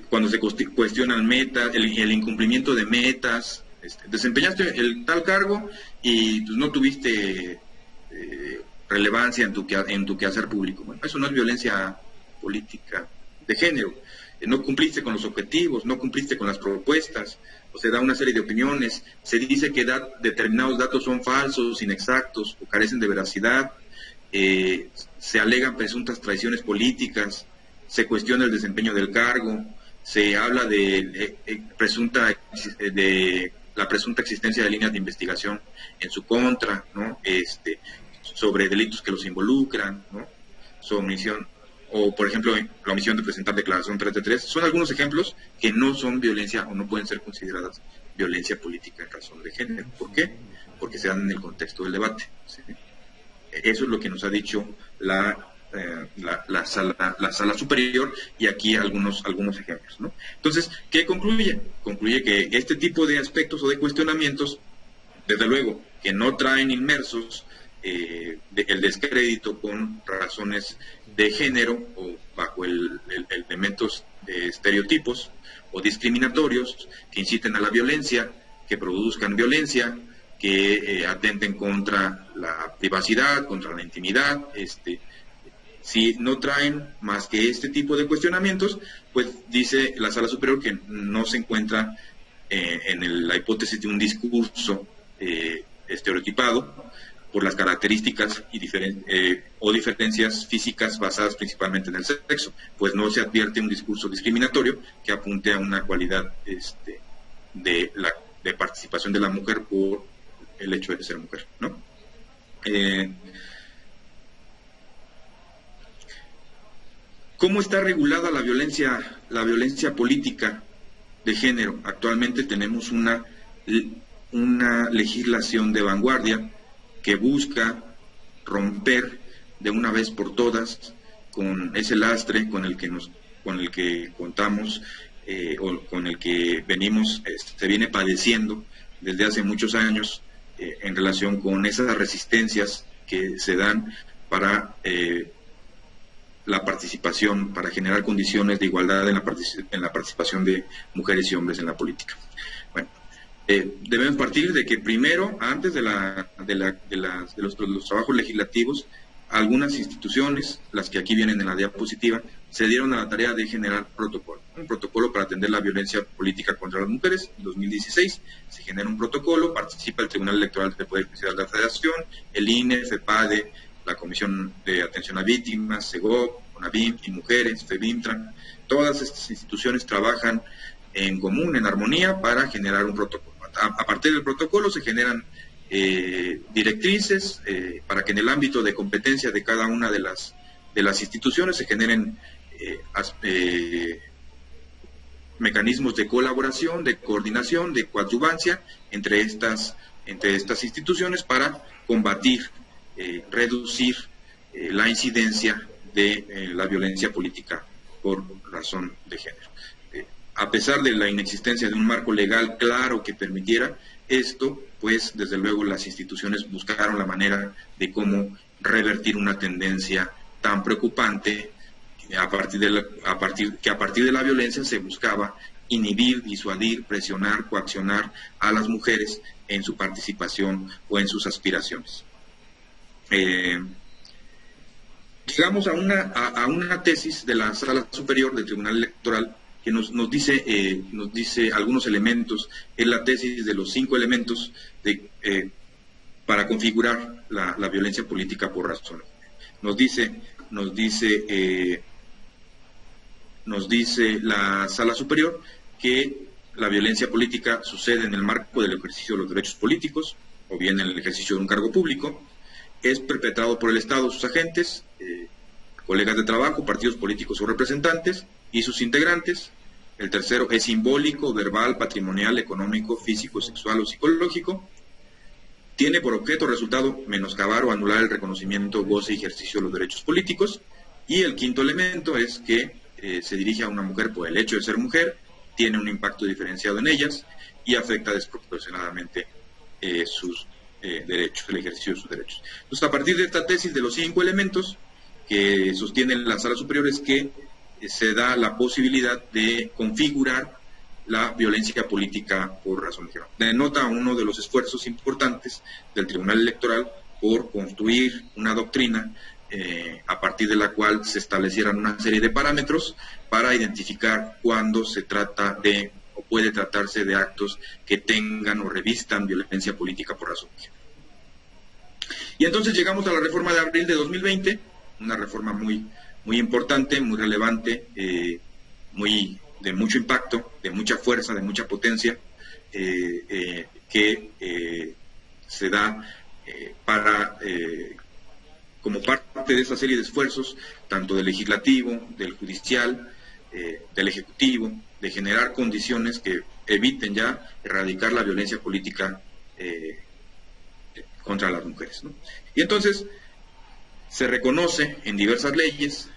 cuando se cuestionan metas, el incumplimiento de metas, desempeñaste el tal cargo y pues, no tuviste relevancia en tu quehacer público. Bueno, eso no es violencia política de género. No cumpliste con los objetivos, no cumpliste con las propuestas, o se da una serie de opiniones, se dice que determinados datos son falsos, inexactos o carecen de veracidad, se alegan presuntas traiciones políticas, se cuestiona el desempeño del cargo, se habla de la presunta existencia de líneas de investigación en su contra, ¿no? Sobre delitos que los involucran, ¿no? Su omisión, o por ejemplo la omisión de presentar declaración 3 son algunos ejemplos que no son violencia o no pueden ser consideradas violencia política en razón de género. ¿Por qué? Porque se dan en el contexto del debate, ¿sí? Eso es lo que nos ha dicho la sala superior, y aquí algunos ejemplos, ¿no? Entonces, ¿qué concluye? Concluye que este tipo de aspectos o de cuestionamientos, desde luego, que no traen inmersos el descrédito con razones de género o bajo elementos de estereotipos o discriminatorios que inciten a la violencia, que produzcan violencia, que atenten contra la privacidad, contra la intimidad. Si no traen más que este tipo de cuestionamientos, pues dice la sala superior que no se encuentra en la hipótesis de un discurso estereotipado por las características o diferencias físicas basadas principalmente en el sexo, pues no se advierte un discurso discriminatorio que apunte a una cualidad de participación de la mujer por el hecho de ser mujer, ¿no? ¿Cómo está regulada la violencia política de género? Actualmente tenemos una legislación de vanguardia que busca romper de una vez por todas con ese lastre con el que contamos o con el que se viene padeciendo desde hace muchos años en relación con esas resistencias que se dan para la participación, para generar condiciones de igualdad en la participación de mujeres y hombres en la política. Bueno, debemos partir de que primero, antes de los trabajos legislativos, algunas instituciones, las que aquí vienen en la diapositiva, se dieron a la tarea de generar un protocolo para atender la violencia política contra las mujeres. En 2016 se genera un protocolo, participa el Tribunal Electoral del Poder Judicial de la Federación, el INE, FEPADE, la Comisión de Atención a Víctimas, SEGOV, CONAVIM y Mujeres, FEBIMTRA. Todas estas instituciones trabajan en común, en armonía, para generar un protocolo. A partir del protocolo se generan directrices para que en el ámbito de competencia de cada una de las instituciones se generen mecanismos de colaboración, de coordinación, de coadyuvancia entre estas instituciones para combatir, reducir la incidencia de la violencia política por razón de género. A pesar de la inexistencia de un marco legal claro que permitiera esto, pues desde luego las instituciones buscaron la manera de cómo revertir una tendencia tan preocupante que a partir de la violencia se buscaba inhibir, disuadir, presionar, coaccionar a las mujeres en su participación o en sus aspiraciones. Llegamos a una tesis de la Sala Superior del Tribunal Electoral que nos dice algunos elementos. Es la tesis de los 5 elementos para configurar la violencia política por razón. Nos dice la Sala Superior que la violencia política sucede en el marco del ejercicio de los derechos políticos o bien en el ejercicio de un cargo público, es perpetrado por el Estado, sus agentes, colegas de trabajo, partidos políticos o representantes y sus integrantes. El tercero es simbólico, verbal, patrimonial, económico, físico, sexual o psicológico. Tiene por objeto o resultado menoscabar o anular el reconocimiento, goce y ejercicio de los derechos políticos. Y el quinto elemento es que se dirige a una mujer por el hecho de ser mujer, tiene un impacto diferenciado en ellas y afecta desproporcionadamente sus derechos, el ejercicio de sus derechos. Entonces, a partir de esta tesis de los 5 elementos que sostiene la Sala Superior es que se da la posibilidad de configurar la violencia política por razón de género. Denota uno de los esfuerzos importantes del Tribunal Electoral por construir una doctrina a partir de la cual se establecieran una serie de parámetros para identificar cuándo se trata de o puede tratarse de actos que tengan o revistan violencia política por razón de género. Y entonces llegamos a la reforma de abril de 2020, una reforma muy importante, muy relevante, de mucho impacto, de mucha fuerza, de mucha potencia, que se da como parte de esa serie de esfuerzos, tanto del legislativo, del judicial, del ejecutivo, de generar condiciones que eviten ya erradicar la violencia política contra las mujeres, ¿no? Y entonces se reconoce en diversas leyes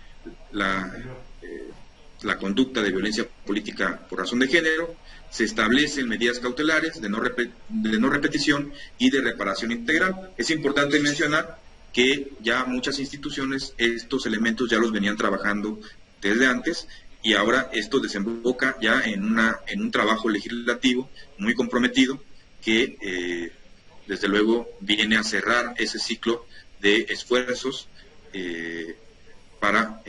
la conducta de violencia política por razón de género, se establecen medidas cautelares de no repetición y de reparación integral. Es importante mencionar que ya muchas instituciones estos elementos ya los venían trabajando desde antes y ahora esto desemboca ya en un trabajo legislativo muy comprometido que desde luego viene a cerrar ese ciclo de esfuerzos para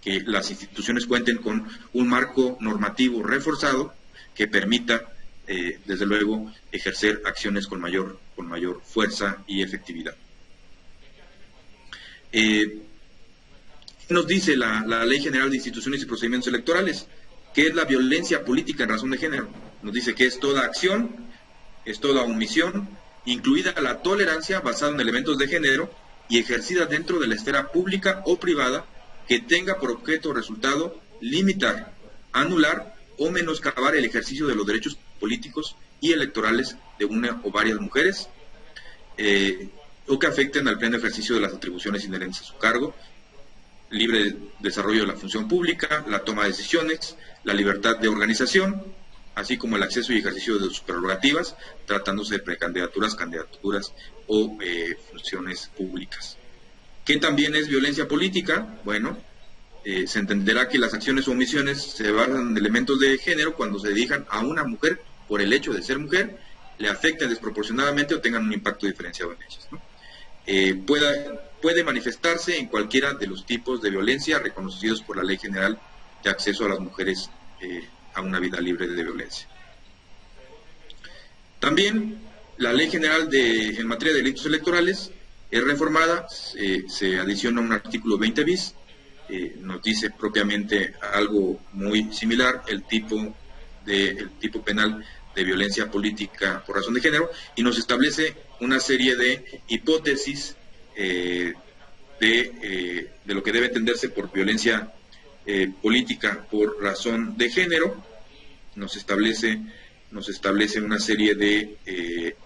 que las instituciones cuenten con un marco normativo reforzado que permita desde luego ejercer acciones con mayor fuerza y efectividad. Nos dice la Ley General de Instituciones y Procedimientos Electorales, que es la violencia política en razón de género. Nos dice que es toda acción, es toda omisión, incluida la tolerancia basada en elementos de género y ejercida dentro de la esfera pública o privada que tenga por objeto o resultado limitar, anular o menoscabar el ejercicio de los derechos políticos y electorales de una o varias mujeres, o que afecten al pleno ejercicio de las atribuciones inherentes a su cargo, libre desarrollo de la función pública, la toma de decisiones, la libertad de organización, así como el acceso y ejercicio de sus prerrogativas, tratándose de precandidaturas, candidaturas o funciones públicas. ¿Qué también es violencia política? Bueno, se entenderá que las acciones o omisiones se basan en elementos de género cuando se dirijan a una mujer por el hecho de ser mujer, le afecten desproporcionadamente o tengan un impacto diferenciado en ellas, ¿no? Puede manifestarse en cualquiera de los tipos de violencia reconocidos por la Ley General de Acceso a las Mujeres a una vida libre de violencia. También la Ley General en materia de delitos electorales es reformada, se adiciona un artículo 20 bis, nos dice propiamente algo muy similar, el tipo penal de violencia política por razón de género, y nos establece una serie de hipótesis de lo que debe entenderse por violencia política por razón de género. Nos establece una serie de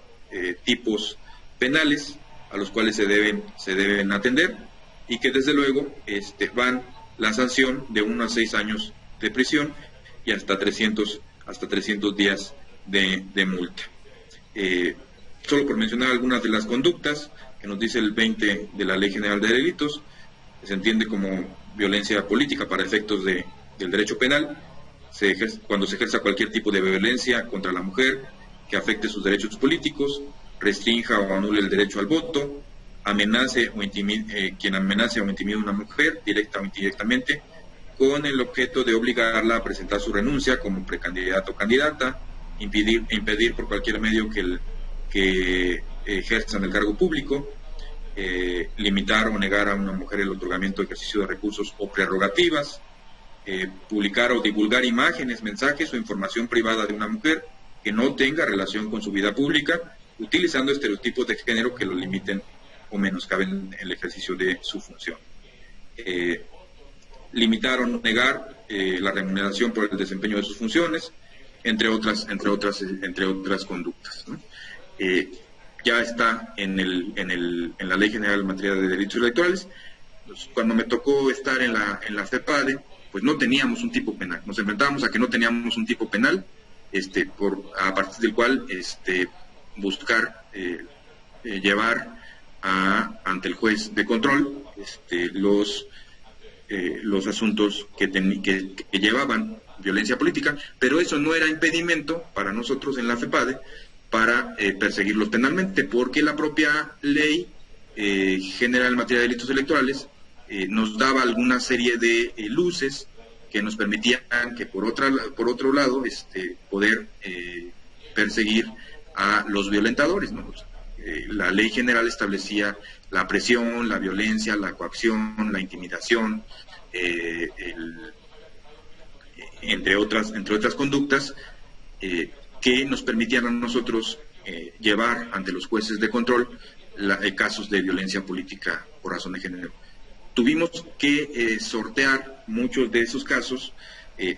tipos penales a los cuales se deben atender y que desde luego van la sanción de 1 a 6 años de prisión y hasta 300 días de multa. Solo por mencionar algunas de las conductas que nos dice el 20 de la Ley General de Delitos, se entiende como violencia política para efectos del derecho penal, cuando se ejerza cualquier tipo de violencia contra la mujer que afecte sus derechos políticos, restrinja o anule el derecho al voto, amenace o quien amenace o intimide a una mujer, directa o indirectamente, con el objeto de obligarla a presentar su renuncia como precandidato o candidata, impedir por cualquier medio que ejerzan el cargo público, limitar o negar a una mujer el otorgamiento o ejercicio de recursos o prerrogativas, publicar o divulgar imágenes, mensajes o información privada de una mujer que no tenga relación con su vida pública, utilizando estereotipos de género que lo limiten o menoscaben el ejercicio de su función. Limitar o negar la remuneración por el desempeño de sus funciones, entre otras conductas, ¿no? Ya está en la Ley General en materia de derechos electorales. Pues, cuando me tocó estar en la FEPADE, pues no teníamos un tipo penal. Nos enfrentábamos a que no teníamos un tipo penal, a partir del cual buscar llevar ante el juez de control los asuntos que llevaban violencia política, pero eso no era impedimento para nosotros en la FEPADE para perseguirlos penalmente, porque la propia Ley General en materia de delitos electorales nos daba alguna serie de luces que nos permitían que por otro lado poder perseguir a los violentadores, ¿no? La Ley General establecía la presión, la violencia, la coacción, la intimidación, entre otras conductas que nos permitían a nosotros llevar ante los jueces de control casos de violencia política por razón de género. Tuvimos que sortear muchos de esos casos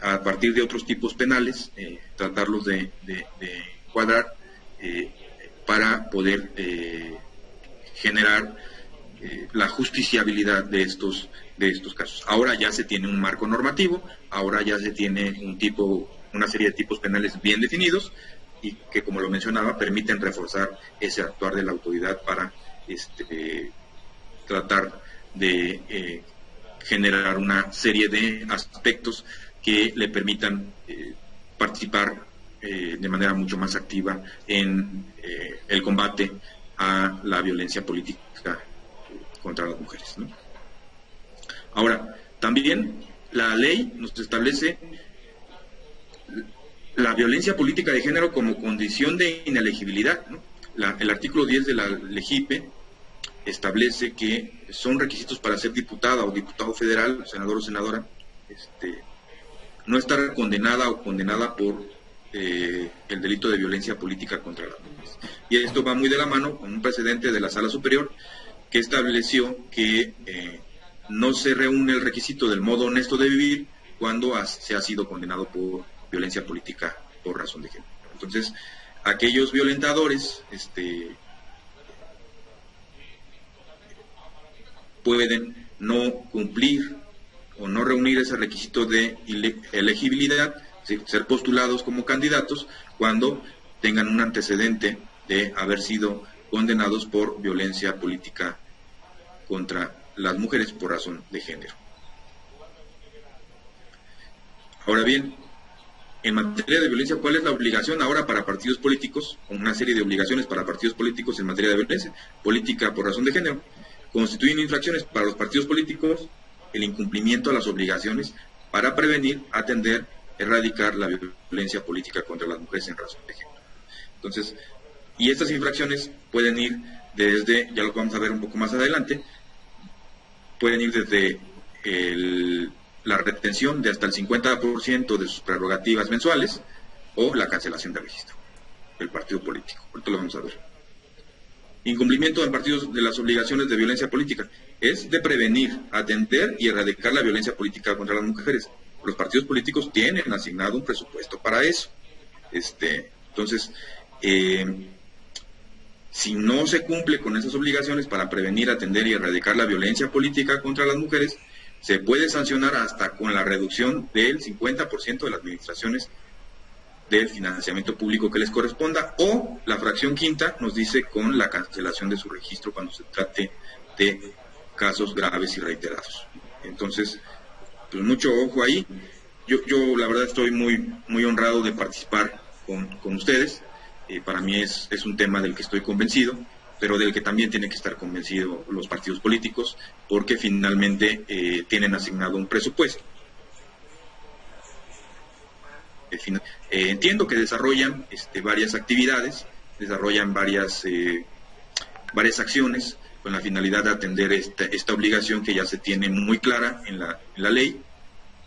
a partir de otros tipos penales, tratarlos de cuadrar para poder generar la justiciabilidad de estos casos. Ahora ya se tiene un marco normativo, ahora ya se tiene una serie de tipos penales bien definidos y que, como lo mencionaba, permiten reforzar ese actuar de la autoridad para tratar de generar una serie de aspectos que le permitan participar de manera mucho más activa en el combate a la violencia política contra las mujeres, ¿no? Ahora, también la ley nos establece la violencia política de género como condición de inelegibilidad, ¿no? El artículo 10 de la LEGIPE establece que son requisitos para ser diputada o diputado federal, senador o senadora, no estar condenada o condenada por el delito de violencia política contra las mujeres. Y esto va muy de la mano con un precedente de la Sala Superior que estableció que no se reúne el requisito del modo honesto de vivir cuando se ha sido condenado por violencia política por razón de género. Entonces, aquellos violentadores pueden no cumplir o no reunir ese requisito de elegibilidad, ser postulados como candidatos cuando tengan un antecedente de haber sido condenados por violencia política contra las mujeres por razón de género. Ahora bien, en materia de violencia, ¿cuál es la obligación ahora para partidos políticos? Una serie de obligaciones para partidos políticos en materia de violencia política por razón de género. Constituyen infracciones para los partidos políticos el incumplimiento a las obligaciones para prevenir, atender, erradicar la violencia política contra las mujeres en razón de género. Entonces, y estas infracciones pueden ir desde, ya lo vamos a ver un poco más adelante, pueden ir desde la retención de hasta el 50% de sus prerrogativas mensuales o la cancelación de registro del partido político. Ahorita lo vamos a ver. Incumplimiento del partido de las obligaciones de violencia política es de prevenir, atender y erradicar la violencia política contra las mujeres. Los partidos políticos tienen asignado un presupuesto para eso. Entonces, si no se cumple con esas obligaciones para prevenir, atender y erradicar la violencia política contra las mujeres, se puede sancionar hasta con la reducción del 50% de las administraciones del financiamiento público que les corresponda, o la fracción quinta nos dice con la cancelación de su registro cuando se trate de casos graves y reiterados. Entonces, pues mucho ojo ahí. yo la verdad estoy muy honrado de participar con ustedes. Para mí es un tema del que estoy convencido, pero del que también tienen que estar convencidos los partidos políticos, porque finalmente tienen asignado un presupuesto. Entiendo que desarrollan varias actividades, desarrollan varias acciones con la finalidad de atender esta obligación que ya se tiene muy clara en la ley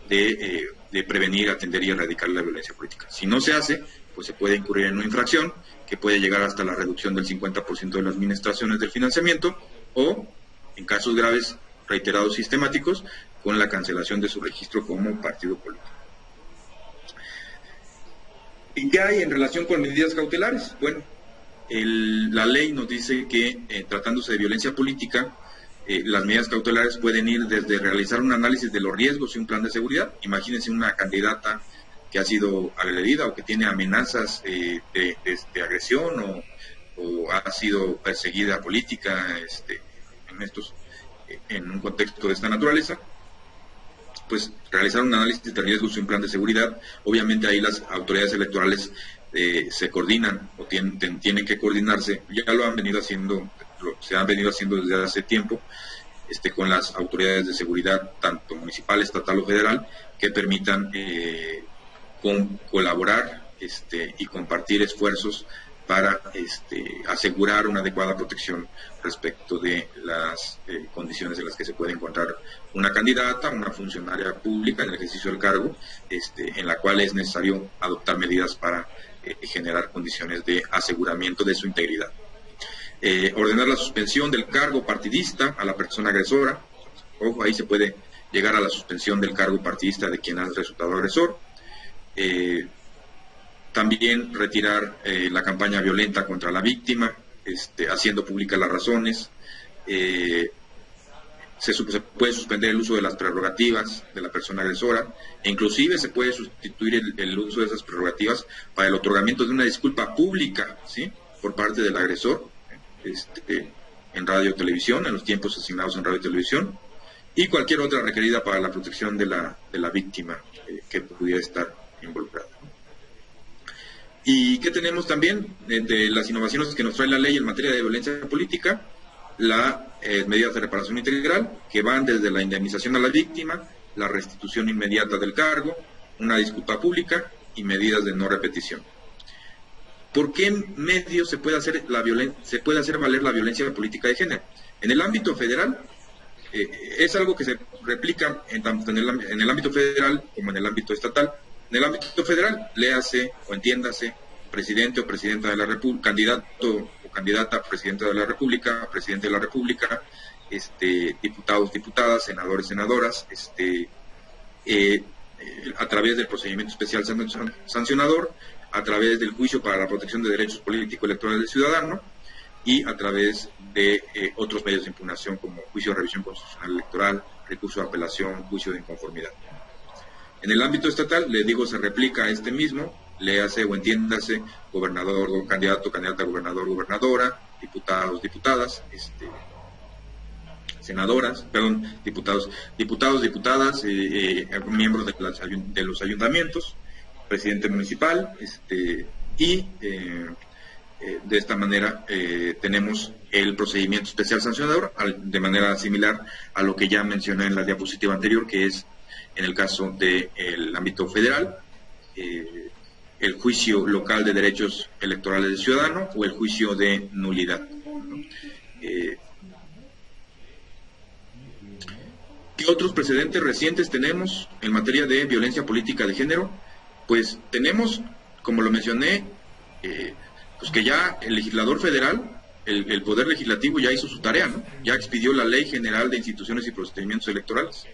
de prevenir, atender y erradicar la violencia política. Si no se hace, pues se puede incurrir en una infracción que puede llegar hasta la reducción del 50% de las administraciones del financiamiento o, en casos graves, reiterados, sistemáticos, con la cancelación de su registro como partido político. ¿Y qué hay en relación con medidas cautelares? Bueno, la ley nos dice que, tratándose de violencia política, las medidas cautelares pueden ir desde realizar un análisis de los riesgos y un plan de seguridad. Imagínense una candidata que ha sido agredida o que tiene amenazas de agresión o ha sido perseguida política en un contexto de esta naturaleza, pues realizar un análisis de riesgos y un plan de seguridad. Obviamente ahí las autoridades electorales se coordinan o tienen que coordinarse, ya lo han venido haciendo, se han venido haciendo desde hace tiempo, con las autoridades de seguridad, tanto municipal, estatal o federal, que permitan colaborar y compartir esfuerzos para asegurar una adecuada protección respecto de las condiciones en las que se puede encontrar una candidata, una funcionaria pública en el ejercicio del cargo, en la cual es necesario adoptar medidas para generar condiciones de aseguramiento de su integridad. Ordenar la suspensión del cargo partidista a la persona agresora. Ojo, ahí se puede llegar a la suspensión del cargo partidista de quien ha resultado agresor. También retirar la campaña violenta contra la víctima, haciendo públicas las razones. Se puede suspender el uso de las prerrogativas de la persona agresora, e inclusive se puede sustituir el uso de esas prerrogativas para el otorgamiento de una disculpa pública, ¿sí?, por parte del agresor, en radio y televisión, en los tiempos asignados en radio y televisión, y cualquier otra requerida para la protección de la víctima que pudiera estar involucrada. ¿Y qué tenemos también de las innovaciones que nos trae la ley en materia de violencia política? Las medidas de reparación integral, que van desde la indemnización a la víctima, la restitución inmediata del cargo, una disculpa pública y medidas de no repetición. ¿Por qué medio se puede hacer valer la violencia política de género? En el ámbito federal, es algo que se replica tanto en el ámbito federal como en el ámbito estatal. En el ámbito federal, léase o entiéndase, presidente o presidenta de la República, candidato o candidata a presidente de la República, presidente de la República, diputados, diputadas, senadores, senadoras, a través del procedimiento especial sancionador, a través del juicio para la protección de derechos político-electorales del ciudadano y a través de otros medios de impugnación como juicio de revisión constitucional electoral, recurso de apelación, juicio de inconformidad. En el ámbito estatal, les digo, se replica este mismo, léase o entiéndase, gobernador, candidato, candidata a gobernador, gobernadora, diputados, diputadas, senadoras, perdón, diputados, diputadas, miembros de los ayuntamientos, presidente municipal, y de esta manera tenemos el procedimiento especial sancionador, de manera similar a lo que ya mencioné en la diapositiva anterior, que es en el caso del ámbito federal, el juicio local de derechos electorales del ciudadano o el juicio de nulidad. ¿Qué otros precedentes recientes tenemos en materia de violencia política de género? Pues tenemos, como lo mencioné, pues que ya el legislador federal, el Poder Legislativo ya hizo su tarea, ¿no? Ya expidió la Ley General de Instituciones y Procedimientos Electorales,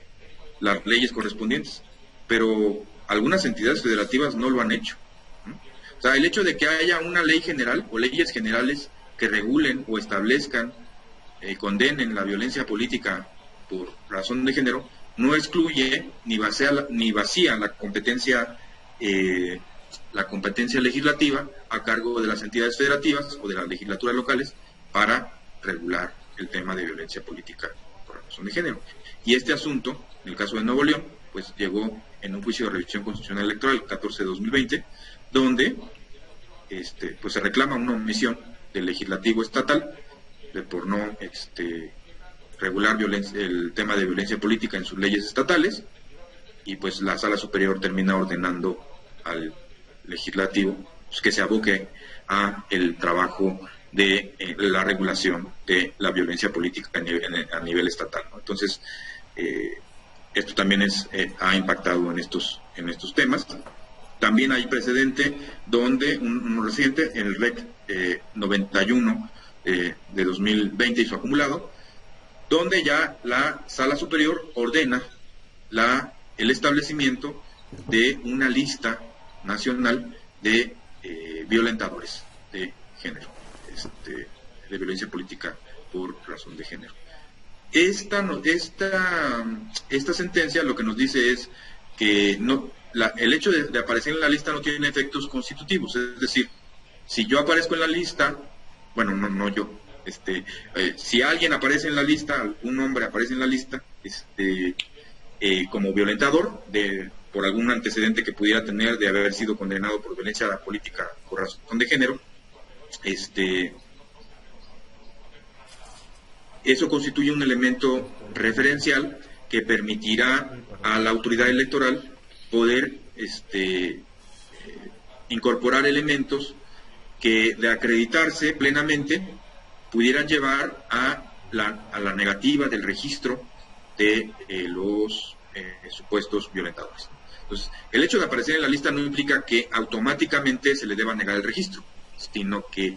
las leyes correspondientes, pero algunas entidades federativas no lo han hecho, ¿no? O sea, el hecho de que haya una ley general o leyes generales que regulen o establezcan, condenen la violencia política por razón de género, no excluye ni vacía la competencia legislativa a cargo de las entidades federativas o de las legislaturas locales para regular el tema de violencia política por razón de género. Y este asunto, en el caso de Nuevo León, pues llegó en un juicio de revisión constitucional electoral 14/2020, donde pues se reclama una omisión del legislativo estatal por no regular el tema de violencia política en sus leyes estatales, y pues la Sala Superior termina ordenando al legislativo pues, que se aboque a el trabajo de la regulación de la violencia política a nivel estatal, ¿no? Entonces, esto también ha impactado en estos temas. También hay precedente donde un reciente, en el REC 91 de 2020 y su acumulado, donde ya la Sala Superior ordena el establecimiento de una lista nacional de violentadores de género, de violencia política por razón de género. Esta sentencia lo que nos dice es que el hecho de aparecer en la lista no tiene efectos constitutivos, es decir, si yo aparezco en la lista, bueno, no yo, si alguien aparece en la lista, algún hombre aparece en la lista, como violentador por algún antecedente que pudiera tener de haber sido condenado por violencia política por razón de género, eso constituye un elemento referencial que permitirá a la autoridad electoral poder incorporar elementos que, de acreditarse plenamente, pudieran llevar a la negativa del registro de los supuestos violentadores. Entonces, el hecho de aparecer en la lista no implica que automáticamente se le deba negar el registro, sino que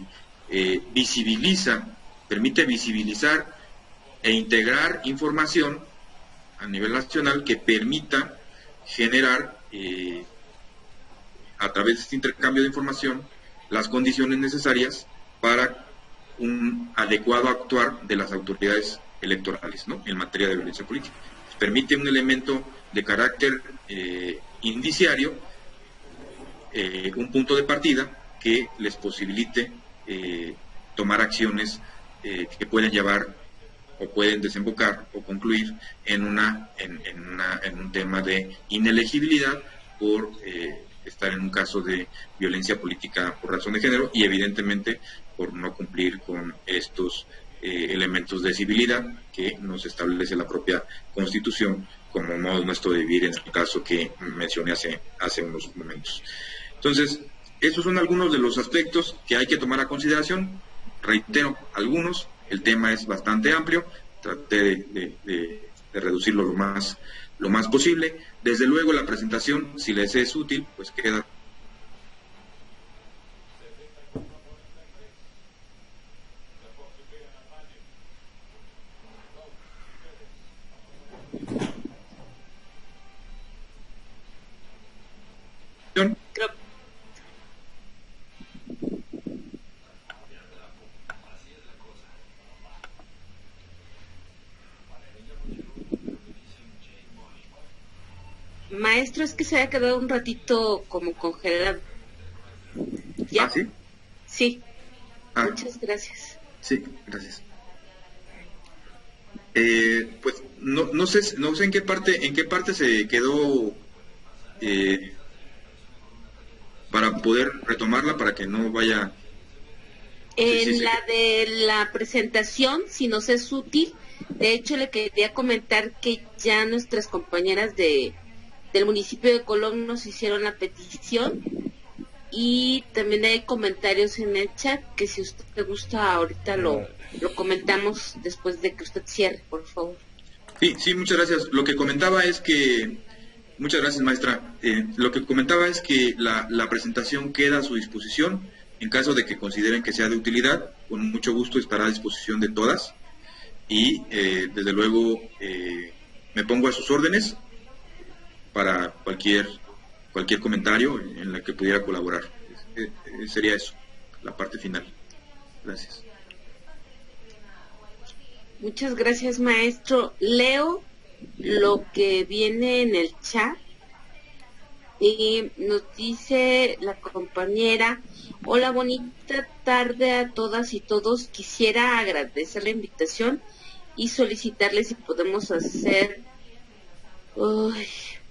permite visibilizar e integrar información a nivel nacional que permita generar, a través de este intercambio de información, las condiciones necesarias para un adecuado actuar de las autoridades electorales, ¿no?, en materia de violencia política. Permite un elemento de carácter indiciario, un punto de partida que les posibilite tomar acciones que pueden llevar o pueden desembocar o concluir en un tema de inelegibilidad por estar en un caso de violencia política por razón de género, y evidentemente por no cumplir con estos elementos de civilidad que nos establece la propia Constitución como modo nuestro de vivir, en el caso que mencioné hace unos momentos. Entonces, estos son algunos de los aspectos que hay que tomar a consideración. Reitero, algunos, el tema es bastante amplio, traté de reducirlo lo más posible. Desde luego la presentación, si les es útil, pues queda Maestro, es que se había quedado un ratito como congelado. ¿Ya? ¿Ah, sí? Sí. Muchas gracias. Sí, gracias. Pues no sé en qué parte se quedó, para poder retomarla, para que no vaya. En la de la presentación, si nos es útil. De hecho, le quería comentar que ya nuestras compañeras del municipio de Colón nos hicieron la petición, y también hay comentarios en el chat que, si usted gusta, ahorita lo comentamos después de que usted cierre, por favor. Sí, muchas gracias. Lo que comentaba es que, muchas gracias, maestra. Lo que comentaba es que la presentación queda a su disposición. En caso de que consideren que sea de utilidad, con mucho gusto estará a disposición de todas, y desde luego me pongo a sus órdenes para cualquier comentario en la que pudiera colaborar. Sería eso, la parte final. Gracias. Muchas gracias, maestro. Leo lo que viene en el chat y nos dice la compañera: hola, bonita tarde a todas y todos. Quisiera agradecer la invitación y solicitarles si podemos hacer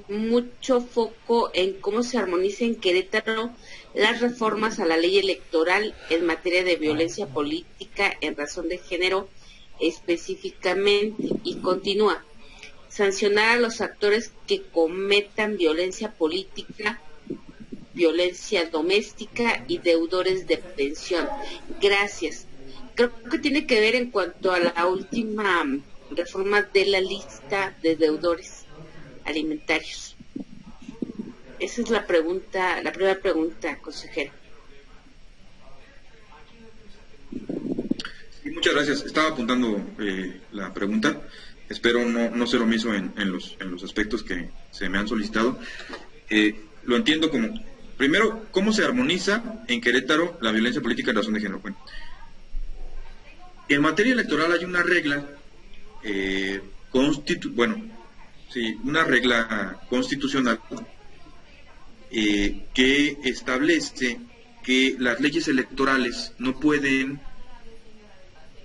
mucho foco en cómo se armoniza en Querétaro las reformas a la ley electoral en materia de violencia política en razón de género específicamente, y continúa: sancionar a los actores que cometan violencia política, violencia doméstica y deudores de pensión. Gracias. Creo que tiene que ver en cuanto a la última reforma de la lista de deudores alimentarios. Esa es la pregunta, la primera pregunta, consejero. Sí, muchas gracias. Estaba apuntando la pregunta. Espero no ser omiso en los aspectos que se me han solicitado. Lo entiendo como, primero, ¿cómo se armoniza en Querétaro la violencia política en razón de género? Bueno, en materia electoral hay una regla una regla constitucional que establece que las leyes electorales no pueden,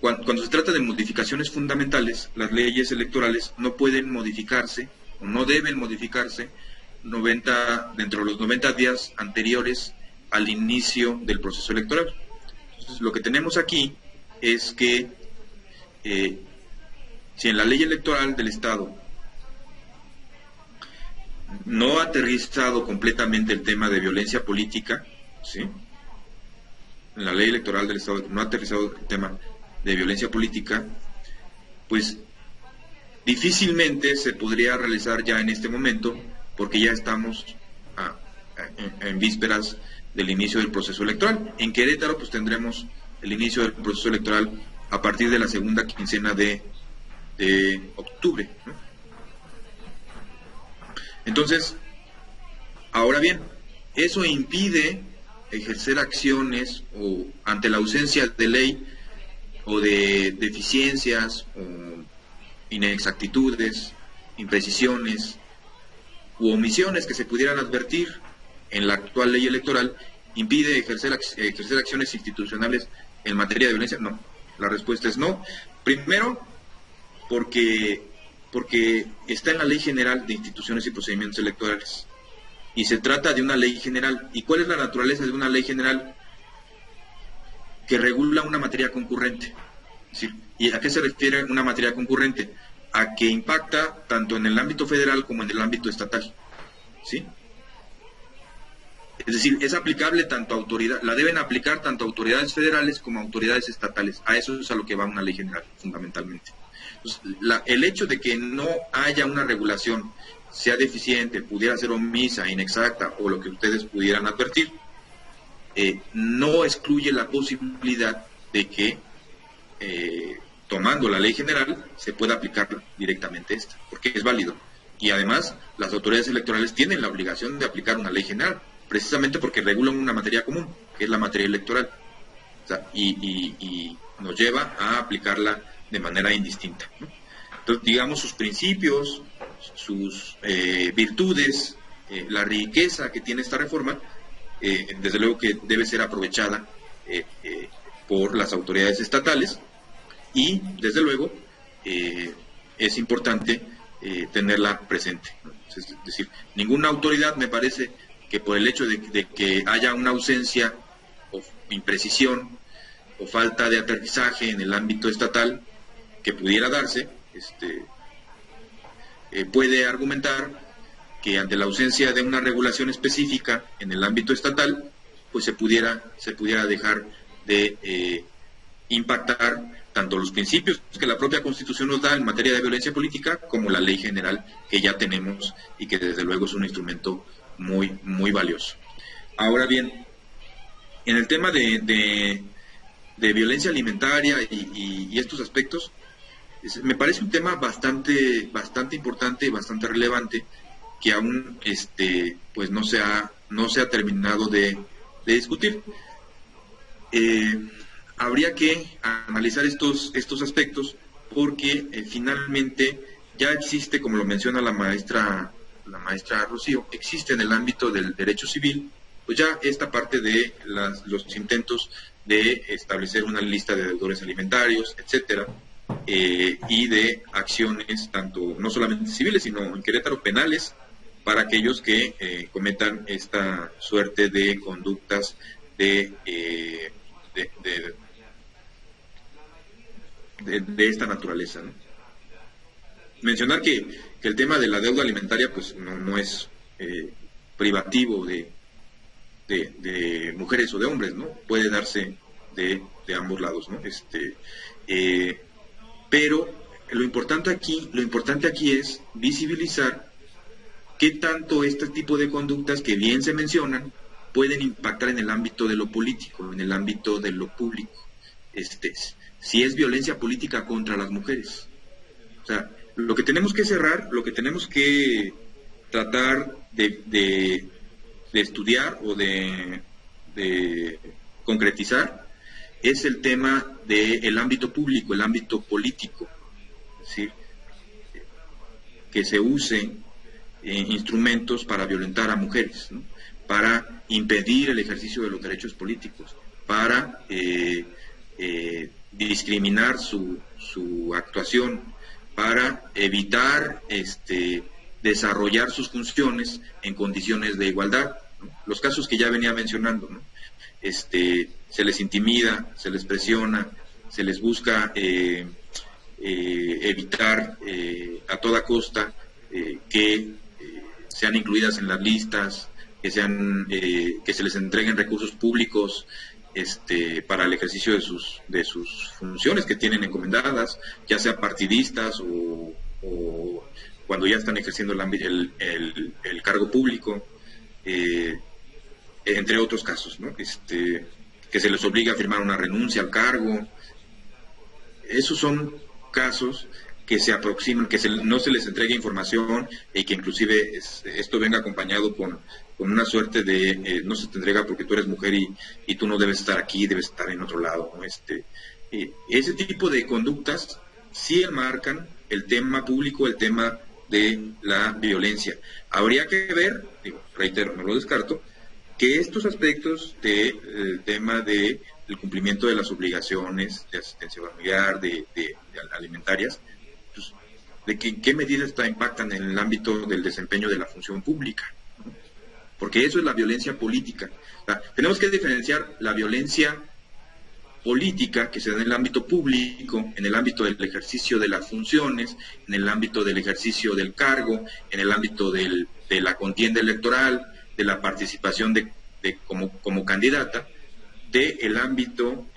cuando se trata de modificaciones fundamentales, las leyes electorales no pueden modificarse o no deben modificarse dentro de los 90 días anteriores al inicio del proceso electoral. Entonces, lo que tenemos aquí es que si en la ley electoral del Estado no ha aterrizado completamente el tema de violencia política, ¿sí? En la ley electoral del Estado no ha aterrizado el tema de violencia política, pues difícilmente se podría realizar ya en este momento, porque ya estamos en vísperas del inicio del proceso electoral. En Querétaro pues tendremos el inicio del proceso electoral a partir de la segunda quincena de octubre, ¿no? Entonces, ahora bien, eso impide ejercer acciones o ante la ausencia de ley o de deficiencias o inexactitudes, imprecisiones u omisiones que se pudieran advertir en la actual ley electoral, impide ejercer acciones institucionales en materia de violencia. No, la respuesta es no. Primero, porque está en la Ley General de Instituciones y Procedimientos Electorales y se trata de una ley general. ¿Y cuál es la naturaleza de una ley general? Que regula una materia concurrente. Es decir, ¿y a qué se refiere una materia concurrente? A que impacta tanto en el ámbito federal como en el ámbito estatal, ¿sí? Es decir, es aplicable tanto a la deben aplicar tanto autoridades federales como autoridades estatales. A eso es a lo que va una ley general, fundamentalmente. Entonces, el hecho de que no haya una regulación, sea deficiente, pudiera ser omisa, inexacta o lo que ustedes pudieran advertir, no excluye la posibilidad de que, tomando la ley general, se pueda aplicar directamente esta, porque es válido. Y además, las autoridades electorales tienen la obligación de aplicar una ley general, precisamente porque regulan una materia común, que es la materia electoral. O sea, y nos lleva a aplicarla de manera indistinta, ¿no? Entonces, digamos, sus principios, sus virtudes, la riqueza que tiene esta reforma, desde luego que debe ser aprovechada por las autoridades estatales y, desde luego, es importante tenerla presente, ¿no? Es decir, ninguna autoridad, me parece, que por el hecho de que haya una ausencia o imprecisión o falta de aterrizaje en el ámbito estatal que pudiera darse, puede argumentar que ante la ausencia de una regulación específica en el ámbito estatal, pues se pudiera dejar de impactar tanto los principios que la propia Constitución nos da en materia de violencia política como la ley general que ya tenemos y que desde luego es un instrumento muy, muy valioso. Ahora bien, en el tema de violencia alimentaria y estos aspectos, me parece un tema bastante importante y bastante relevante que aún pues no se ha terminado de discutir. Habría que analizar estos aspectos porque finalmente ya existe, como lo menciona la maestra Rocío, existe en el ámbito del derecho civil, pues ya esta parte de los intentos de establecer una lista de deudores alimentarios, etcétera, y de acciones tanto no solamente civiles, sino en Querétaro penales, para aquellos que cometan esta suerte de conductas de esta naturaleza, ¿no? Mencionar que el tema de la deuda alimentaria pues no es privativo de mujeres o de hombres, ¿no? Puede darse de ambos lados, ¿no? Pero lo importante aquí es visibilizar qué tanto este tipo de conductas que bien se mencionan pueden impactar en el ámbito de lo político, en el ámbito de lo público. Si es violencia política contra las mujeres. O sea, lo que tenemos que cerrar, lo que tenemos que tratar de estudiar o de concretizar es el tema del ámbito público, el ámbito político, ¿sí? Que se usen instrumentos para violentar a mujeres, ¿no? Para impedir el ejercicio de los derechos políticos, para discriminar su actuación, para evitar desarrollar sus funciones en condiciones de igualdad, ¿no? Los casos que ya venía mencionando, ¿no? Se les intimida, se les presiona, se les busca evitar a toda costa que sean incluidas en las listas, que se les entreguen recursos públicos para el ejercicio de sus funciones que tienen encomendadas, ya sea partidistas o cuando ya están ejerciendo el cargo público, entre otros casos, ¿no? Que se les obliga a firmar una renuncia al cargo. Esos son casos que se aproximan, que no se les entregue información y que inclusive esto venga acompañado con una suerte de no se te entrega porque tú eres mujer y tú no debes estar aquí, debes estar en otro lado, ¿no? Ese tipo de conductas sí enmarcan el tema público, el tema de la violencia. Habría que ver, reitero, no lo descarto, que estos aspectos del tema del cumplimiento de las obligaciones de asistencia familiar, de alimentarias, pues, de qué medidas impactan en el ámbito del desempeño de la función pública, ¿no? Porque eso es la violencia política. O sea, tenemos que diferenciar la violencia política que se da en el ámbito público, en el ámbito del ejercicio de las funciones, en el ámbito del ejercicio del cargo, en el ámbito de la contienda electoral, de la participación como candidata, del ámbito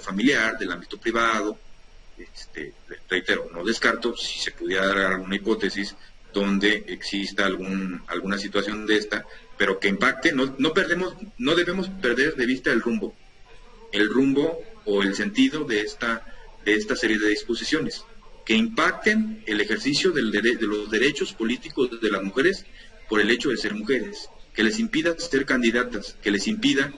familiar, del ámbito privado. Reitero, no descarto si se pudiera dar alguna hipótesis donde exista alguna situación de esta, pero que impacte. No debemos perder de vista el rumbo o el sentido de esta serie de disposiciones que impacten el ejercicio de los derechos políticos de las mujeres por el hecho de ser mujeres, que les impida ser candidatas, que les impida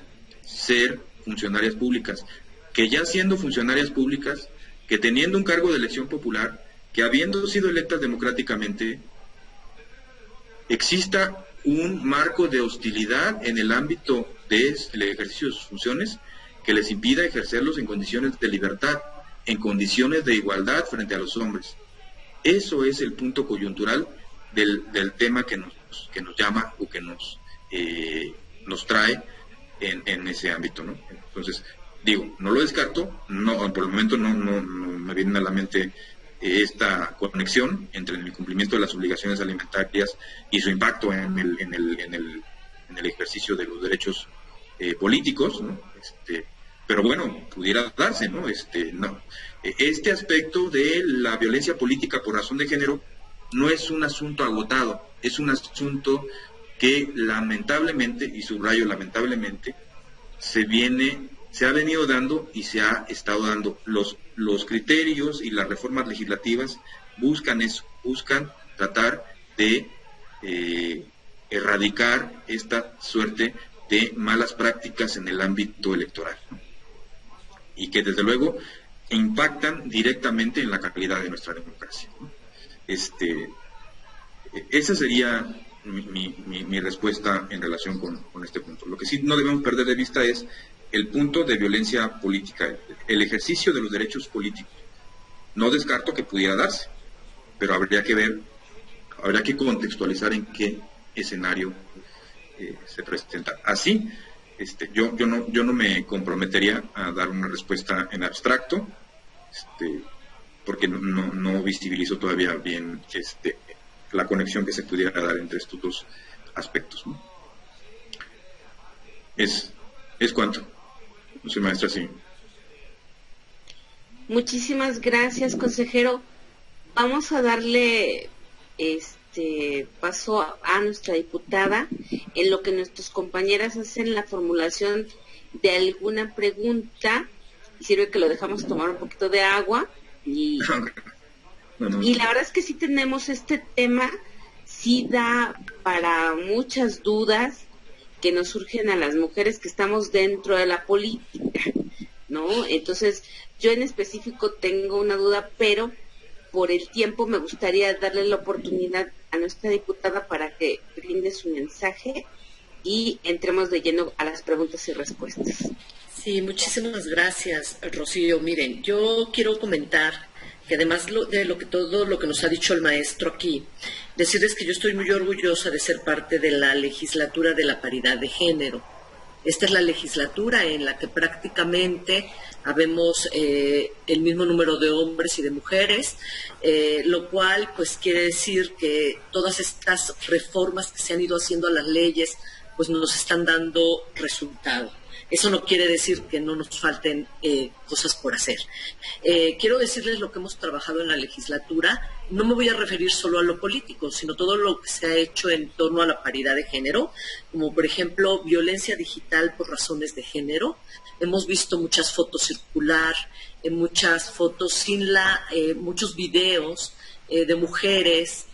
ser funcionarias públicas, que ya siendo funcionarias públicas, que teniendo un cargo de elección popular, que habiendo sido electas democráticamente, exista un marco de hostilidad en el ámbito del ejercicio de sus funciones que les impida ejercerlos en condiciones de libertad, en condiciones de igualdad frente a los hombres. Eso es el punto coyuntural del tema que nos llama o que nos trae en ese ámbito, ¿no? Entonces, no lo descarto, por el momento no me viene a la mente esta conexión entre el cumplimiento de las obligaciones alimentarias y su impacto en el ejercicio de los derechos políticos, ¿no? Pero bueno, pudiera darse, ¿no? Este aspecto de la violencia política por razón de género no es un asunto agotado, es un asunto que lamentablemente, y subrayo lamentablemente, se ha venido dando y se ha estado dando. Los criterios y las reformas legislativas buscan tratar de erradicar esta suerte de malas prácticas en el ámbito electoral, ¿no? Y que desde luego impactan directamente en la calidad de nuestra democracia, ¿no? Esa sería mi respuesta en relación con este punto. Lo que sí no debemos perder de vista es el punto de violencia política, el ejercicio de los derechos políticos. No descarto que pudiera darse, pero habría que ver habrá que contextualizar en qué escenario se presenta. Así, yo no me comprometería a dar una respuesta en abstracto, porque no visibilizo todavía bien la conexión que se pudiera dar entre estos dos aspectos, ¿no? Es cuanto. No sé, maestra, sí. Muchísimas gracias, consejero. Vamos a darle paso a nuestra diputada en lo que nuestras compañeras hacen la formulación de alguna pregunta, y sirve que lo dejamos tomar un poquito de agua y la verdad es que sí tenemos este tema, sí da para muchas dudas que nos surgen a las mujeres que estamos dentro de la política, ¿no? Entonces, yo en específico tengo una duda, pero por el tiempo me gustaría darle la oportunidad a nuestra diputada para que brinde su mensaje y entremos de lleno a las preguntas y respuestas. Sí, muchísimas gracias, Rocío. Miren, yo quiero comentar que además de todo lo que nos ha dicho el maestro aquí, decirles que yo estoy muy orgullosa de ser parte de la legislatura de la paridad de género. Esta es la legislatura en la que prácticamente habemos el mismo número de hombres y de mujeres, lo cual pues quiere decir que todas estas reformas que se han ido haciendo a las leyes pues nos están dando resultado. Eso no quiere decir que no nos falten cosas por hacer. Quiero decirles lo que hemos trabajado en la legislatura. No me voy a referir solo a lo político, sino todo lo que se ha hecho en torno a la paridad de género, como por ejemplo violencia digital por razones de género. Hemos visto muchas fotos circular, muchas fotos sin muchos videos de mujeres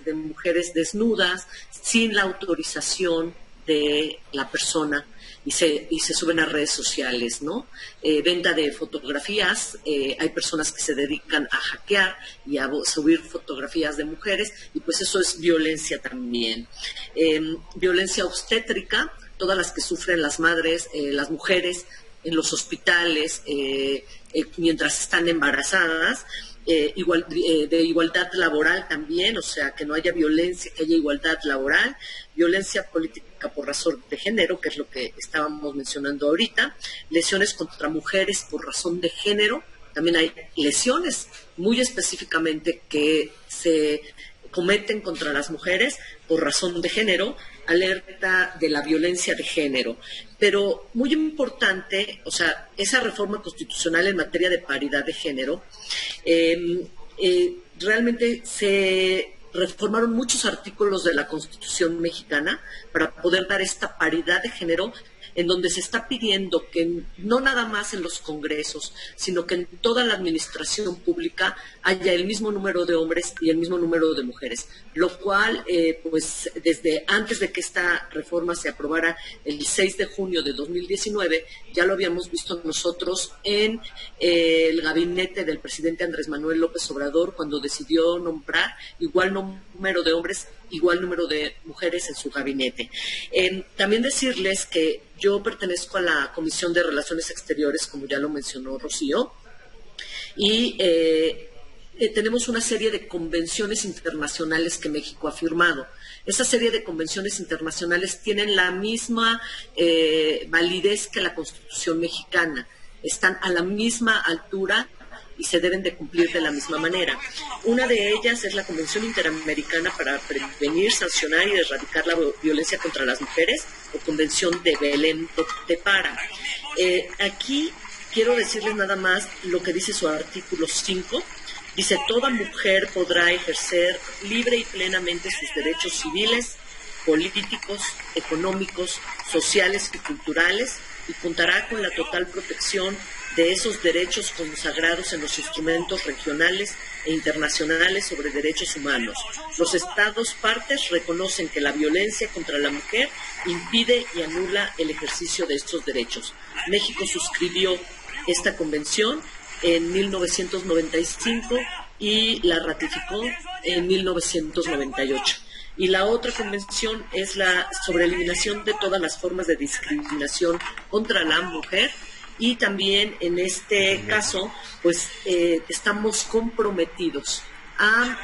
desnudas, sin la autorización de la persona. Y se suben a redes sociales, ¿no? Venta de fotografías, hay personas que se dedican a hackear y a subir fotografías de mujeres, y pues eso es violencia también. Violencia obstétrica, todas las que sufren las madres, las mujeres en los hospitales mientras están embarazadas. De igualdad laboral también, o sea, que no haya violencia, que haya igualdad laboral, violencia política por razón de género, que es lo que estábamos mencionando ahorita, lesiones contra mujeres por razón de género, también hay lesiones muy específicamente que se cometen contra las mujeres por razón de género, alerta de la violencia de género. Pero muy importante, o sea, esa reforma constitucional en materia de paridad de género, realmente se reformaron muchos artículos de la Constitución mexicana para poder dar esta paridad de género, en donde se está pidiendo que no nada más en los congresos, sino que en toda la administración pública haya el mismo número de hombres y el mismo número de mujeres, lo cual, pues desde antes de que esta reforma se aprobara el 6 de junio de 2019, ya lo habíamos visto nosotros en el gabinete del presidente Andrés Manuel López Obrador, cuando decidió nombrar igual número de hombres, igual número de mujeres en su gabinete. También decirles que yo pertenezco a la Comisión de Relaciones Exteriores, como ya lo mencionó Rocío, y tenemos una serie de convenciones internacionales que México ha firmado. Esa serie de convenciones internacionales tienen la misma validez que la Constitución mexicana, están a la misma altura y se deben de cumplir de la misma manera. Una de ellas es la Convención Interamericana para Prevenir, Sancionar y Erradicar la Violencia contra las Mujeres, o Convención de Belém de Pará. Aquí quiero decirles nada más lo que dice su artículo 5. Dice: toda mujer podrá ejercer libre y plenamente sus derechos civiles, políticos, económicos, sociales y culturales, y contará con la total protección de esos derechos consagrados en los instrumentos regionales e internacionales sobre derechos humanos. Los Estados partes reconocen que la violencia contra la mujer impide y anula el ejercicio de estos derechos. México suscribió esta convención en 1995 y la ratificó en 1998. Y la otra convención es la sobre eliminación de todas las formas de discriminación contra la mujer, y también en este caso pues estamos comprometidos a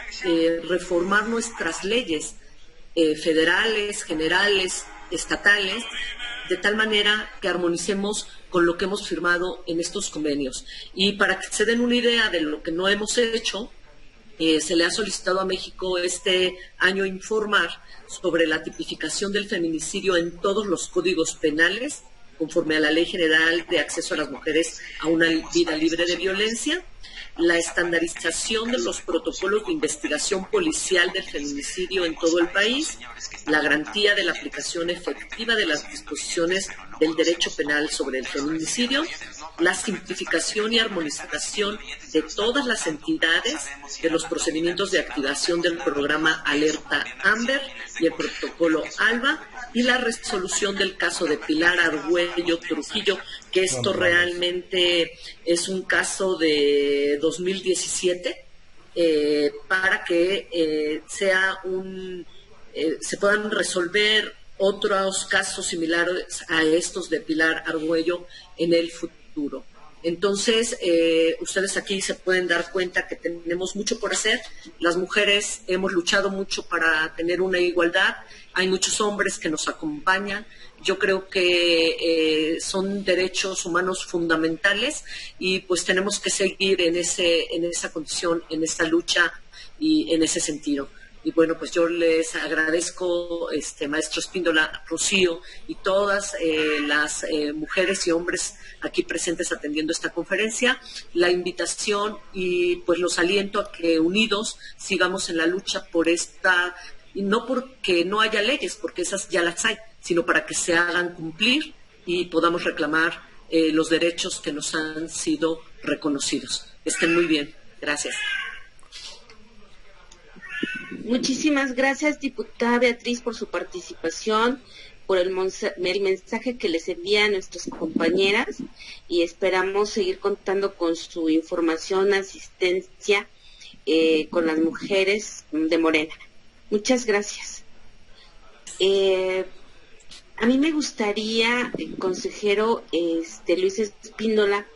reformar nuestras leyes federales, generales, estatales, de tal manera que armonicemos con lo que hemos firmado en estos convenios. Y para que se den una idea de lo que no hemos hecho, se le ha solicitado a México este año informar sobre la tipificación del feminicidio en todos los códigos penales, conforme a la Ley General de Acceso a las Mujeres a una Vida Libre de Violencia, la estandarización de los protocolos de investigación policial del feminicidio en todo el país, la garantía de la aplicación efectiva de las disposiciones del derecho penal sobre el feminicidio, la simplificación y armonización de todas las entidades de los procedimientos de activación del programa Alerta Amber y el protocolo ALBA, y la resolución del caso de Pilar Argüello Trujillo, que esto realmente es un caso de 2017, para que se puedan resolver otros casos similares a estos de Pilar Argüello en el futuro. Entonces, ustedes aquí se pueden dar cuenta que tenemos mucho por hacer. Las mujeres hemos luchado mucho para tener una igualdad. Hay muchos hombres que nos acompañan. Yo creo que son derechos humanos fundamentales y pues tenemos que seguir en esa condición, en esta lucha y en ese sentido. Y bueno, pues yo les agradezco, maestro Espíndola, Rocío y todas las mujeres y hombres aquí presentes atendiendo esta conferencia, la invitación, y pues los aliento a que unidos sigamos en la lucha por esta, y no porque no haya leyes, porque esas ya las hay, sino para que se hagan cumplir y podamos reclamar los derechos que nos han sido reconocidos. Estén muy bien. Gracias. Muchísimas gracias, diputada Beatriz, por su participación, por el mensaje que les envía a nuestras compañeras, y esperamos seguir contando con su información, asistencia con las mujeres de Morena. Muchas gracias. A mí me gustaría, consejero Luis Espíndola,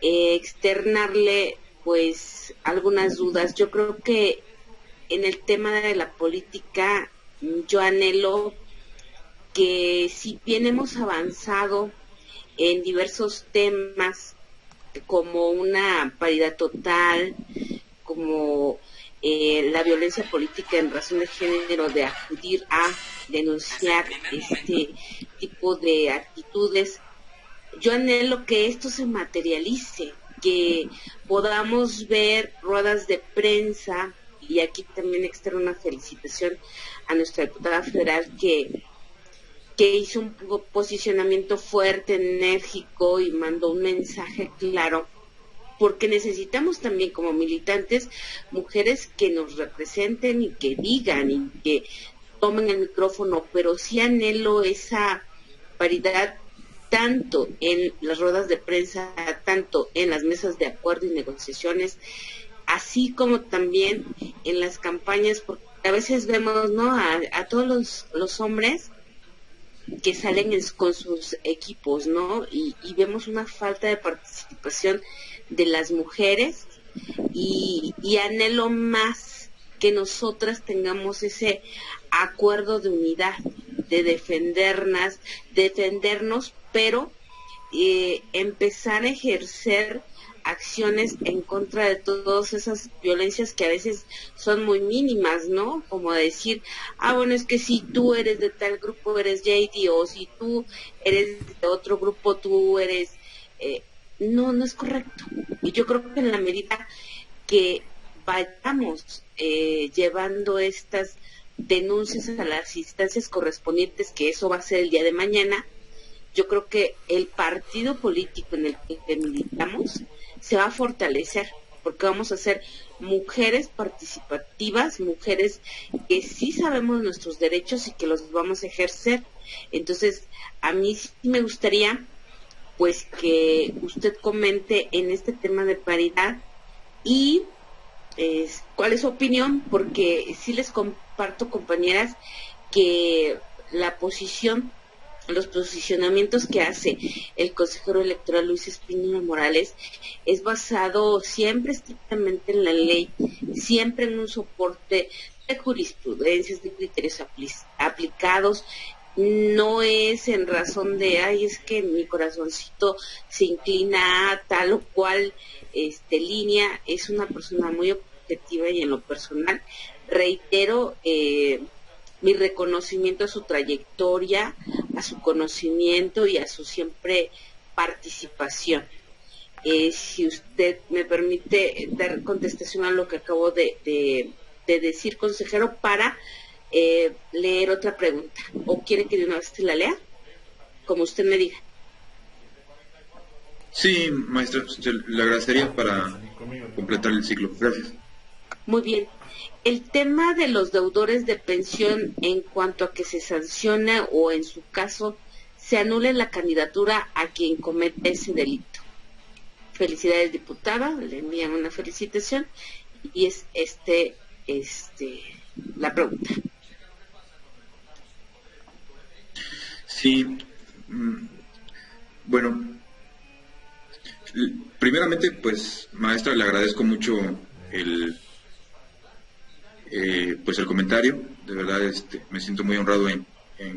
externarle pues algunas dudas. Yo creo que en el tema de la política, yo anhelo que, si bien hemos avanzado en diversos temas, como una paridad total, como la violencia política en razón de género, de acudir a denunciar este tipo de actitudes, yo anhelo que esto se materialice, que podamos ver ruedas de prensa. Y aquí también externo una felicitación a nuestra diputada federal que hizo un posicionamiento fuerte, enérgico, y mandó un mensaje claro, porque necesitamos también como militantes mujeres que nos representen y que digan y que tomen el micrófono, pero sí anhelo esa paridad tanto en las ruedas de prensa, tanto en las mesas de acuerdo y negociaciones, así como también en las campañas, porque a veces vemos, ¿no?, a todos los hombres que salen con sus equipos, ¿no?, y vemos una falta de participación de las mujeres, y anhelo más que nosotras tengamos ese acuerdo de unidad, de defendernos, pero empezar a ejercer acciones en contra de todas esas violencias que a veces son muy mínimas, ¿no? Como decir, bueno, es que si tú eres de tal grupo eres JD, o si tú eres de otro grupo tú eres... no es correcto. Y yo creo que en la medida que vayamos llevando estas denuncias a las instancias correspondientes, que eso va a ser el día de mañana, yo creo que el partido político en el que militamos se va a fortalecer, porque vamos a ser mujeres participativas, mujeres que sí sabemos nuestros derechos y que los vamos a ejercer. Entonces, a mí sí me gustaría pues que usted comente en este tema de paridad y cuál es su opinión, porque sí les comparto, compañeras, que la posición los posicionamientos que hace el consejero electoral Luis Espínola Morales es basado siempre estrictamente en la ley, siempre en un soporte de jurisprudencias, de criterios aplicados. No es en razón de, ay, es que mi corazoncito se inclina a tal o cual línea. Es una persona muy objetiva, y en lo personal reitero mi reconocimiento a su trayectoria, a su conocimiento y a su siempre participación. Si usted me permite dar contestación a lo que acabo de decir, consejero, para leer otra pregunta. ¿O quiere que de una vez te la lea? Como usted me diga. Sí, maestra, le agradecería para completar el ciclo. Gracias. Muy bien. El tema de los deudores de pensión, en cuanto a que se sancione o en su caso se anule la candidatura a quien comete ese delito. Felicidades, diputada, le envían una felicitación y es la pregunta. Sí, bueno, primeramente, pues, maestra, le agradezco mucho el comentario. De verdad, me siento muy honrado en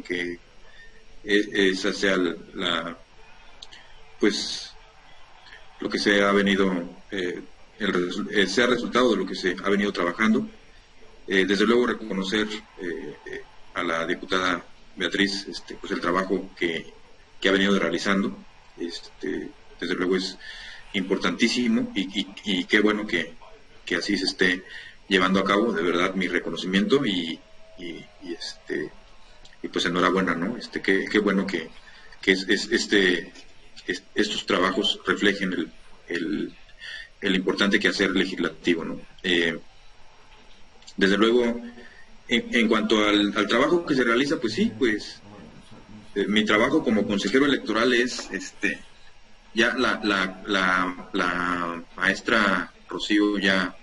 que esa sea pues lo que se ha venido sea resultado de lo que se ha venido trabajando. Desde luego reconocer a la diputada Beatriz pues el trabajo que ha venido realizando. Desde luego es importantísimo y qué bueno que así se esté llevando a cabo. De verdad, mi reconocimiento y pues enhorabuena, ¿no? Qué bueno que estos trabajos reflejen el importante quehacer legislativo, ¿no? Desde luego, en cuanto al trabajo que se realiza, pues sí, pues mi trabajo como consejero electoral es ya la maestra Rocío ya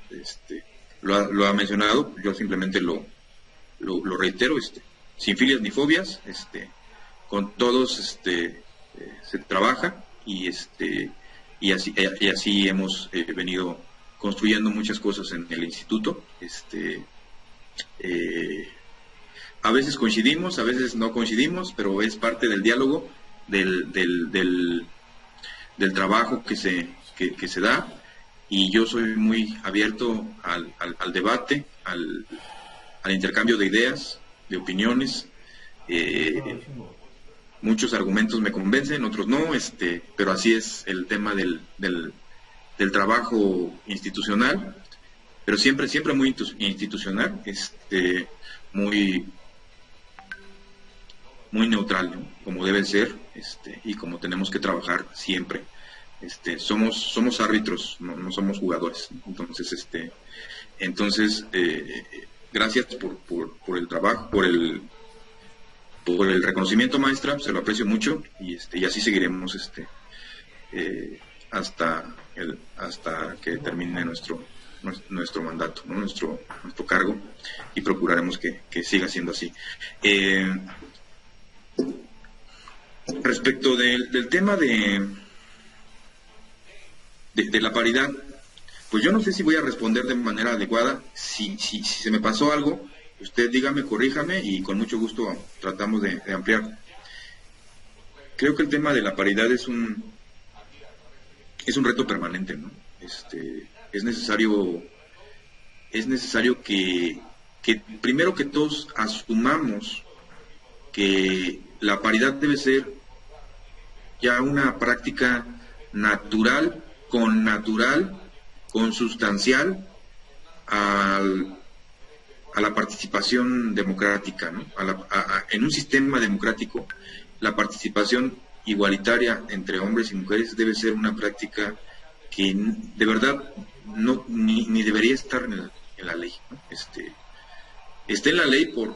lo ha mencionado. Yo simplemente lo reitero, sin filias ni fobias, con todos se trabaja y así hemos venido construyendo muchas cosas en el instituto. A veces coincidimos, a veces no coincidimos, pero es parte del diálogo, del trabajo que se da, y yo soy muy abierto al debate, al intercambio de ideas, de opiniones. Muchos argumentos me convencen, otros no, pero así es el tema del trabajo institucional, pero siempre muy institucional, muy neutral, ¿no? Como debe ser, y como tenemos que trabajar siempre. Somos árbitros, no somos jugadores. Entonces, gracias por el trabajo, por el reconocimiento, maestra, se lo aprecio mucho, y así seguiremos hasta que termine nuestro mandato, ¿no? nuestro cargo, y procuraremos que siga siendo así. Respecto del tema de la paridad, pues yo no sé si voy a responder de manera adecuada. Si se me pasó algo, usted dígame, corríjame, y con mucho gusto tratamos de ampliar. Creo que el tema de la paridad es un reto permanente, ¿no? Es necesario que primero que todos asumamos que la paridad debe ser ya una práctica natural, consustancial a la participación democrática, ¿no? En un sistema democrático, la participación igualitaria entre hombres y mujeres debe ser una práctica que de verdad ni debería estar en la ley, ¿no? Está en la ley por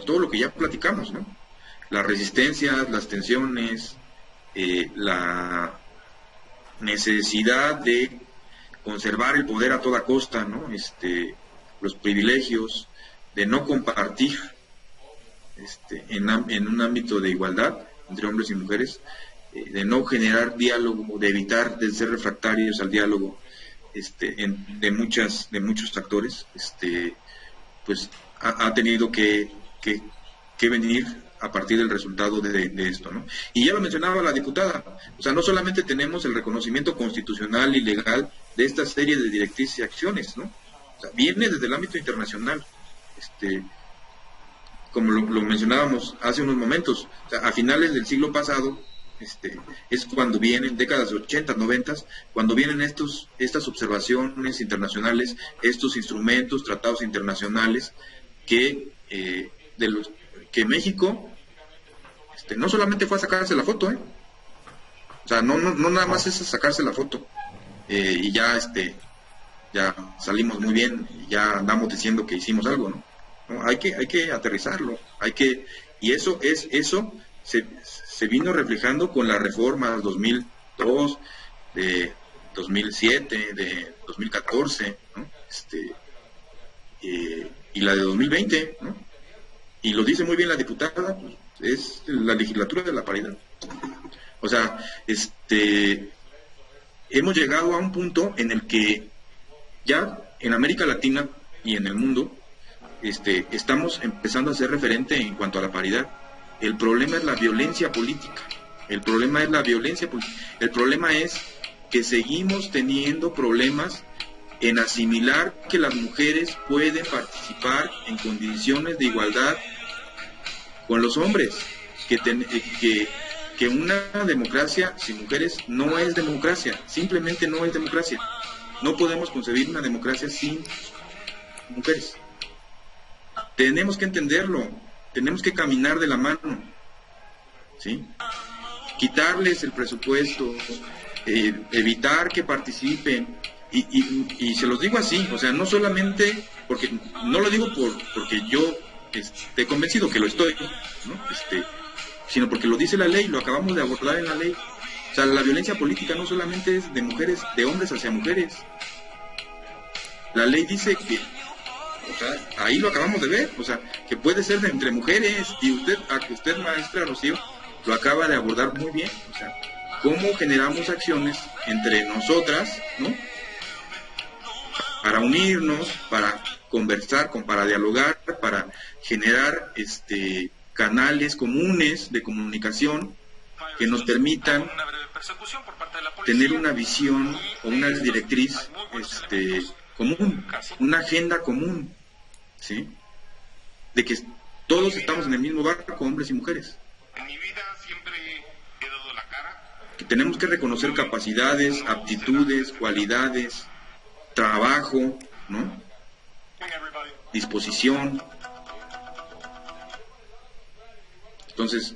todo lo que ya platicamos, ¿no? Las resistencias, las tensiones, la necesidad de conservar el poder a toda costa, ¿no? Los privilegios, de no compartir en un ámbito de igualdad, entre hombres y mujeres, de no generar diálogo, de evitar de ser refractarios al diálogo, de muchos actores, pues ha tenido que venir a partir del resultado de esto, ¿no? Y ya lo mencionaba la diputada, o sea, no solamente tenemos el reconocimiento constitucional y legal de esta serie de directrices y acciones, ¿no? O sea, viene desde el ámbito internacional, como lo mencionábamos hace unos momentos, o sea, a finales del siglo pasado, es cuando vienen, décadas 80, 90, cuando vienen estas observaciones internacionales, estos instrumentos, tratados internacionales, que México no solamente fue a sacarse la foto, o sea, no nada más es a sacarse la foto, y ya salimos muy bien, y ya andamos diciendo que hicimos algo, ¿no? No, hay que aterrizarlo, y eso se vino reflejando con las reformas 2002, de 2007, de 2014, ¿no? Y la de 2020, ¿no? Y lo dice muy bien la diputada, pues, es la legislatura de la paridad. O sea, hemos llegado a un punto en el que ya en América Latina y en el mundo estamos empezando a ser referente en cuanto a la paridad. El problema es la violencia política. El problema es que seguimos teniendo problemas en asimilar que las mujeres pueden participar en condiciones de igualdad con los hombres, que una democracia sin mujeres no es democracia, simplemente no es democracia. No podemos concebir una democracia sin mujeres. Tenemos que entenderlo, tenemos que caminar de la mano, ¿sí? Quitarles el presupuesto, evitar que participen, y se los digo así, o sea, no solamente, porque no lo digo porque yo esté convencido que lo estoy, ¿no? Sino porque lo dice la ley, lo acabamos de abordar en la ley. O sea, la violencia política no solamente es de mujeres, de hombres hacia mujeres. La ley dice que, o sea, ahí lo acabamos de ver, o sea, que puede ser entre mujeres, y usted, maestra Rocío, lo acaba de abordar muy bien, o sea, cómo generamos acciones entre nosotras, ¿no? Para unirnos, para conversar, para dialogar, para generar canales comunes de comunicación que nos permitan tener una visión o una directriz común, una agenda común, ¿sí? De que todos estamos en el mismo barco, hombres y mujeres. En mi vida siempre he dado la cara. Que tenemos que reconocer capacidades, aptitudes, cualidades, trabajo, ¿no? Disposición. Entonces,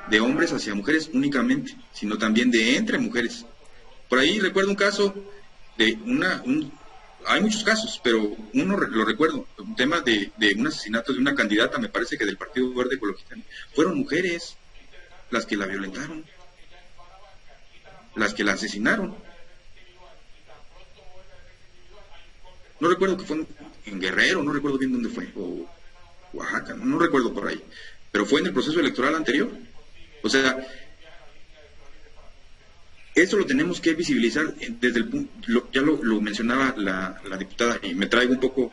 de hombres hacia mujeres únicamente, sino también de entre mujeres. Por ahí recuerdo un caso de hay muchos casos, pero uno lo recuerdo, un tema de un asesinato de una candidata, me parece que del Partido Verde Ecologista. Fueron mujeres las que la violentaron, las que la asesinaron. No recuerdo que fue en Guerrero, no recuerdo bien dónde fue, o Oaxaca, no recuerdo por ahí, pero fue en el proceso electoral anterior. O sea, eso lo tenemos que visibilizar desde el punto, ya lo mencionaba la diputada, y me traigo un poco,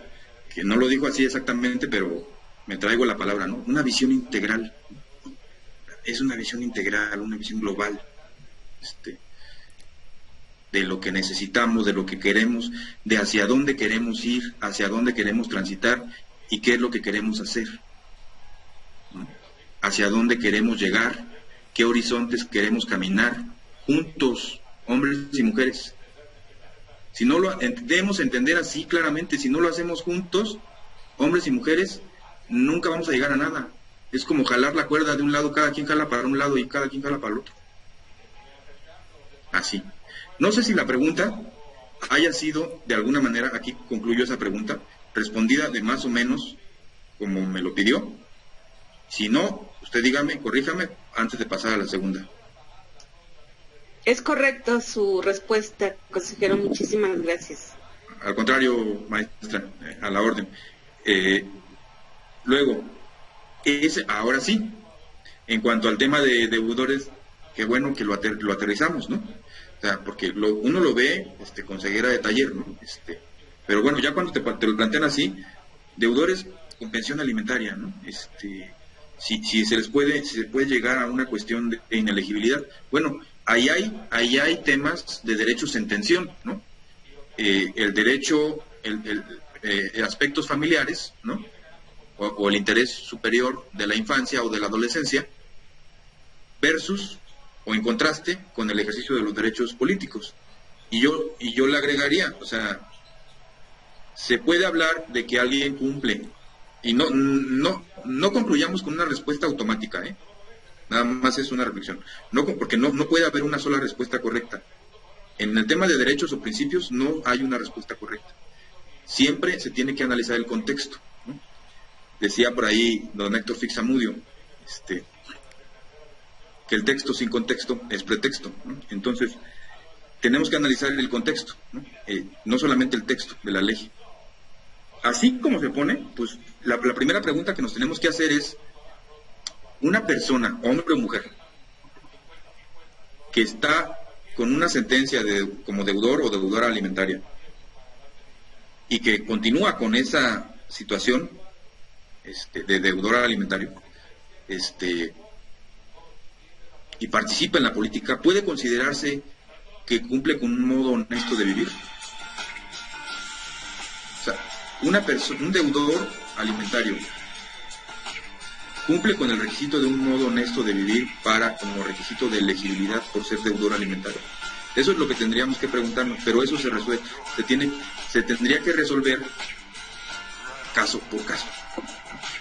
que no lo dijo así exactamente, pero me traigo la palabra, ¿no? Una visión integral. Es una visión integral, una visión global, de lo que necesitamos, de lo que queremos, de hacia dónde queremos ir, hacia dónde queremos transitar y qué es lo que queremos hacer, ¿no? Hacia dónde queremos llegar, qué horizontes queremos caminar juntos, hombres y mujeres. Si no lo debemos entender así claramente, si no lo hacemos juntos, hombres y mujeres, nunca vamos a llegar a nada. Es como jalar la cuerda de un lado, cada quien jala para un lado y cada quien jala para el otro. Así. No sé si la pregunta haya sido, de alguna manera, aquí concluyo esa pregunta, respondida de más o menos como me lo pidió. Si no, usted dígame, corríjame, antes de pasar a la segunda. Es correcto su respuesta, consejero, muchísimas gracias. Al contrario, maestra, a la orden. Luego, ahora sí, en cuanto al tema de deudores, qué bueno que lo aterrizamos, ¿no? O sea, porque uno lo ve con ceguera de taller, ¿no? Pero bueno, ya cuando te lo plantean así, deudores con pensión alimentaria, ¿no? Si se puede llegar a una cuestión de inelegibilidad, bueno, ahí hay temas de derechos en tensión, ¿no? El derecho, aspectos familiares, ¿no? O el interés superior de la infancia o de la adolescencia, versus o en contraste con el ejercicio de los derechos políticos. Y yo le agregaría, o sea, se puede hablar de que alguien cumple, y no concluyamos con una respuesta automática, nada más es una reflexión, porque no puede haber una sola respuesta correcta. En el tema de derechos o principios no hay una respuesta correcta. Siempre se tiene que analizar el contexto, ¿no? Decía por ahí don Héctor Fixamudio, que el texto sin contexto es pretexto, ¿no? Entonces, tenemos que analizar el contexto, ¿no? No solamente el texto de la ley. Así como se pone, pues la primera pregunta que nos tenemos que hacer es, una persona, hombre o mujer, que está con una sentencia como deudor o deudora alimentaria, y que continúa con esa situación de deudor alimentario, y participa en la política, ¿puede considerarse que cumple con un modo honesto de vivir? O sea, un deudor alimentario cumple con el requisito de un modo honesto de vivir como requisito de elegibilidad por ser deudor alimentario. Eso es lo que tendríamos que preguntarnos, pero eso se resuelve, se tendría que resolver caso por caso.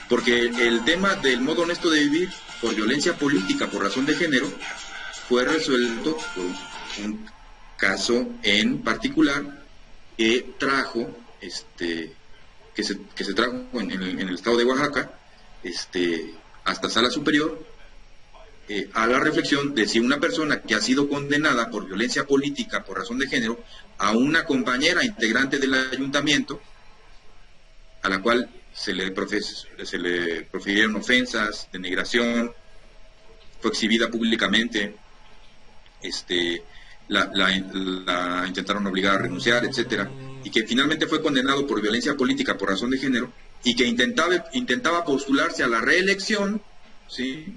Porque el tema del modo honesto de vivir por violencia política por razón de género fue resuelto por un caso en particular que trajo, que se trajo en el estado de Oaxaca, hasta sala superior, a la reflexión de si una persona que ha sido condenada por violencia política por razón de género a una compañera integrante del ayuntamiento, a la cual se le profirieron ofensas, denigración, fue exhibida públicamente, la intentaron obligar a renunciar, etcétera, y que finalmente fue condenado por violencia política por razón de género, y que intentaba postularse a la reelección, ¿sí?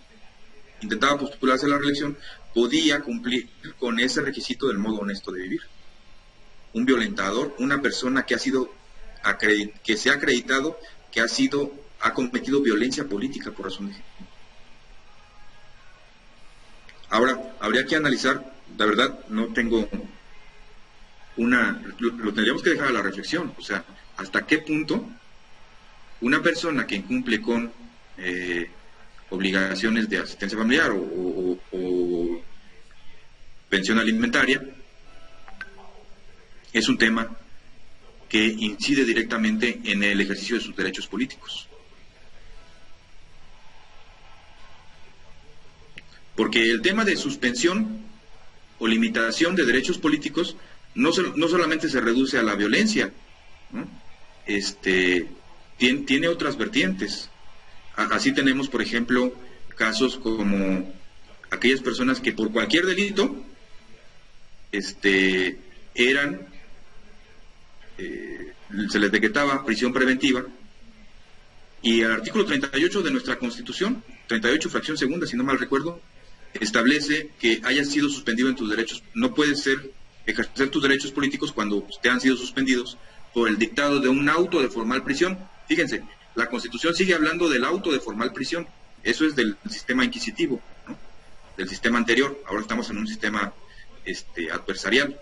Podía cumplir con ese requisito del modo honesto de vivir. Un violentador, una persona que se ha acreditado que ha cometido violencia política por razón de género. Ahora, habría que analizar, la verdad, no tengo lo tendríamos que dejar a la reflexión, o sea, hasta qué punto una persona que incumple con obligaciones de asistencia familiar o pensión alimentaria es un tema que incide directamente en el ejercicio de sus derechos políticos. Porque el tema de suspensión o limitación de derechos políticos no solamente se reduce a la violencia, ¿no? Tiene otras vertientes. Así tenemos, por ejemplo, casos como aquellas personas que por cualquier delito se les decretaba prisión preventiva, y el artículo 38 de nuestra Constitución, 38 fracción segunda, si no mal recuerdo, establece que hayas sido suspendido en tus derechos. No puedes ejercer tus derechos políticos cuando te han sido suspendidos por el dictado de un auto de formal prisión. Fíjense, la Constitución sigue hablando del auto de formal prisión. Eso es del sistema inquisitivo, ¿no? Del sistema anterior. Ahora estamos en un sistema adversarial,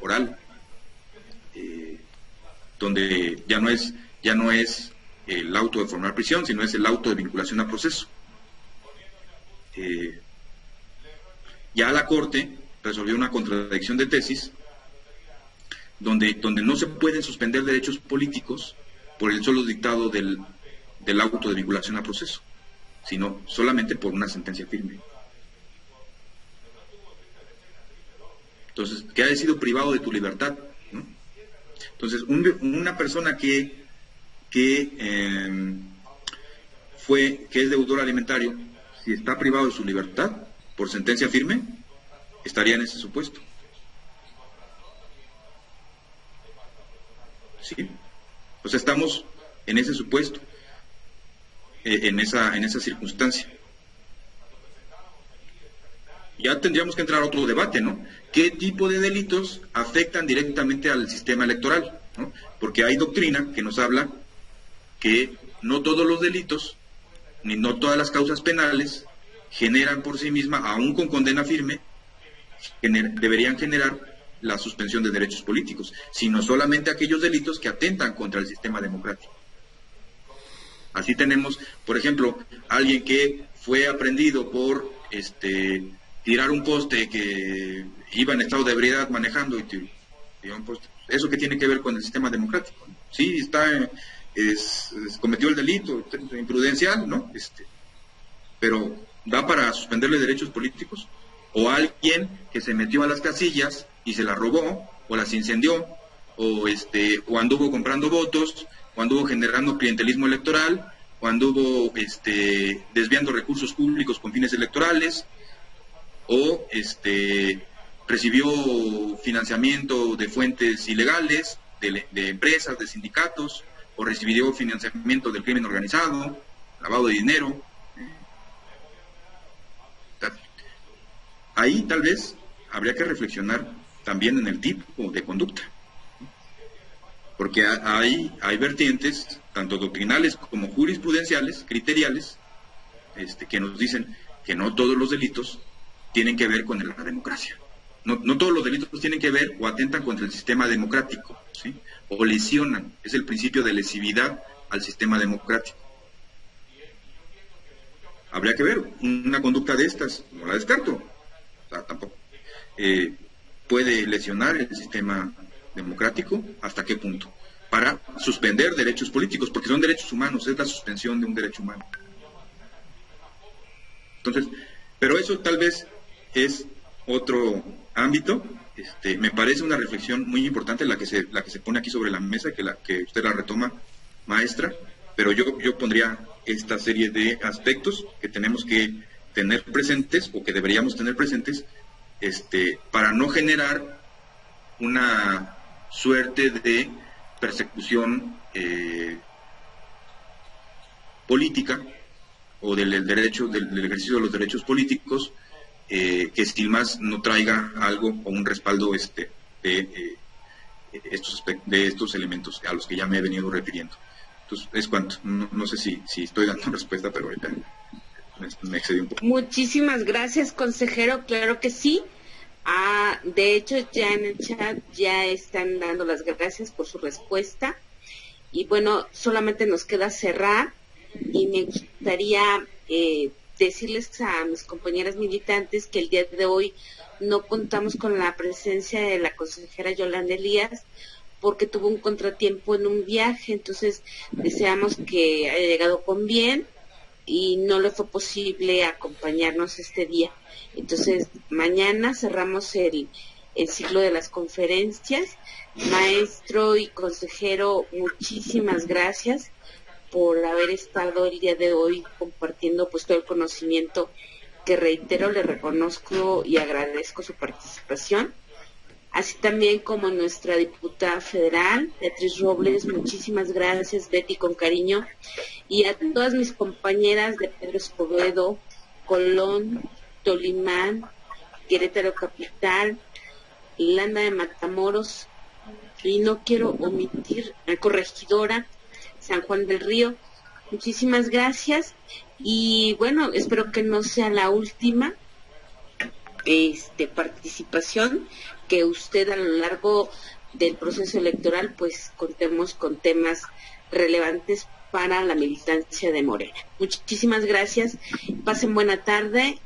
oral, donde ya no es el auto de formal prisión, sino es el auto de vinculación a proceso. Ya la Corte resolvió una contradicción de tesis donde no se pueden suspender derechos políticos por el solo dictado del auto de vinculación a proceso, sino solamente por una sentencia firme. Entonces, que haya sido privado de tu libertad, ¿no? Entonces, una persona que que es deudor alimentario, si está privado de su libertad por sentencia firme, estaría en ese supuesto. ¿Sí? O sea, estamos en ese supuesto, en esa circunstancia. Ya tendríamos que entrar a otro debate, ¿no? ¿Qué tipo de delitos afectan directamente al sistema electoral? ¿No? Porque hay doctrina que nos habla que no todos los delitos, ni no todas las causas penales generan por sí misma, aún con condena firme, deberían generar la suspensión de derechos políticos, sino solamente aquellos delitos que atentan contra el sistema democrático. Así tenemos, por ejemplo, alguien que fue aprehendido por tirar un poste, que iba en estado de ebriedad manejando y tiró un poste. ¿Eso qué tiene que ver con el sistema democrático? Sí, cometió el delito imprudencial, ¿no? Pero ¿da para suspenderle derechos políticos? O alguien que se metió a las casillas y se las robó, o las incendió, o anduvo comprando votos, o anduvo generando clientelismo electoral, o anduvo desviando recursos públicos con fines electorales, o recibió financiamiento de fuentes ilegales, de empresas, de sindicatos, o recibió financiamiento del crimen organizado, lavado de dinero. Ahí tal vez habría que reflexionar también en el tipo de conducta, porque hay vertientes, tanto doctrinales como jurisprudenciales, criteriales, que nos dicen que no todos los delitos tienen que ver con la democracia. No todos los delitos tienen que ver o atentan contra el sistema democrático, ¿sí? O lesionan, es el principio de lesividad al sistema democrático. Habría que ver, una conducta de estas, no la descarto, o sea, tampoco. Puede lesionar el sistema democrático, ¿hasta qué punto? Para suspender derechos políticos, porque son derechos humanos, es la suspensión de un derecho humano. Entonces, pero eso tal vez es otro ámbito. Me parece una reflexión muy importante la que se pone aquí sobre la mesa, que usted la retoma, maestra, pero yo pondría esta serie de aspectos que tenemos que tener presentes, o que deberíamos tener presentes, para no generar una suerte de persecución política, o del ejercicio de los derechos políticos, que sin más no traiga algo o un respaldo de estos elementos a los que ya me he venido refiriendo. Entonces, es cuanto. No sé si estoy dando respuesta, pero ahorita me excedí un poco. Muchísimas gracias, consejero. Claro que sí. De hecho, ya en el chat ya están dando las gracias por su respuesta. Y bueno, solamente nos queda cerrar, y me gustaría decirles a mis compañeras militantes que el día de hoy no contamos con la presencia de la consejera Yolanda Elías, porque tuvo un contratiempo en un viaje. Entonces deseamos que haya llegado con bien, y no le fue posible acompañarnos este día. Entonces mañana cerramos el ciclo de las conferencias. Maestro y consejero, muchísimas gracias por haber estado el día de hoy compartiendo pues todo el conocimiento, que reitero, le reconozco y agradezco su participación. Así también como nuestra diputada federal, Beatriz Robles, muchísimas gracias, Betty, con cariño. Y a todas mis compañeras de Pedro Escobedo, Colón, Tolimán, Querétaro Capital, Landa de Matamoros, y no quiero omitir a Corregidora, San Juan del Río. Muchísimas gracias, y bueno, espero que no sea la última participación, que usted a lo largo del proceso electoral pues contemos con temas relevantes para la militancia de Morena. Muchísimas gracias, pasen buena tarde.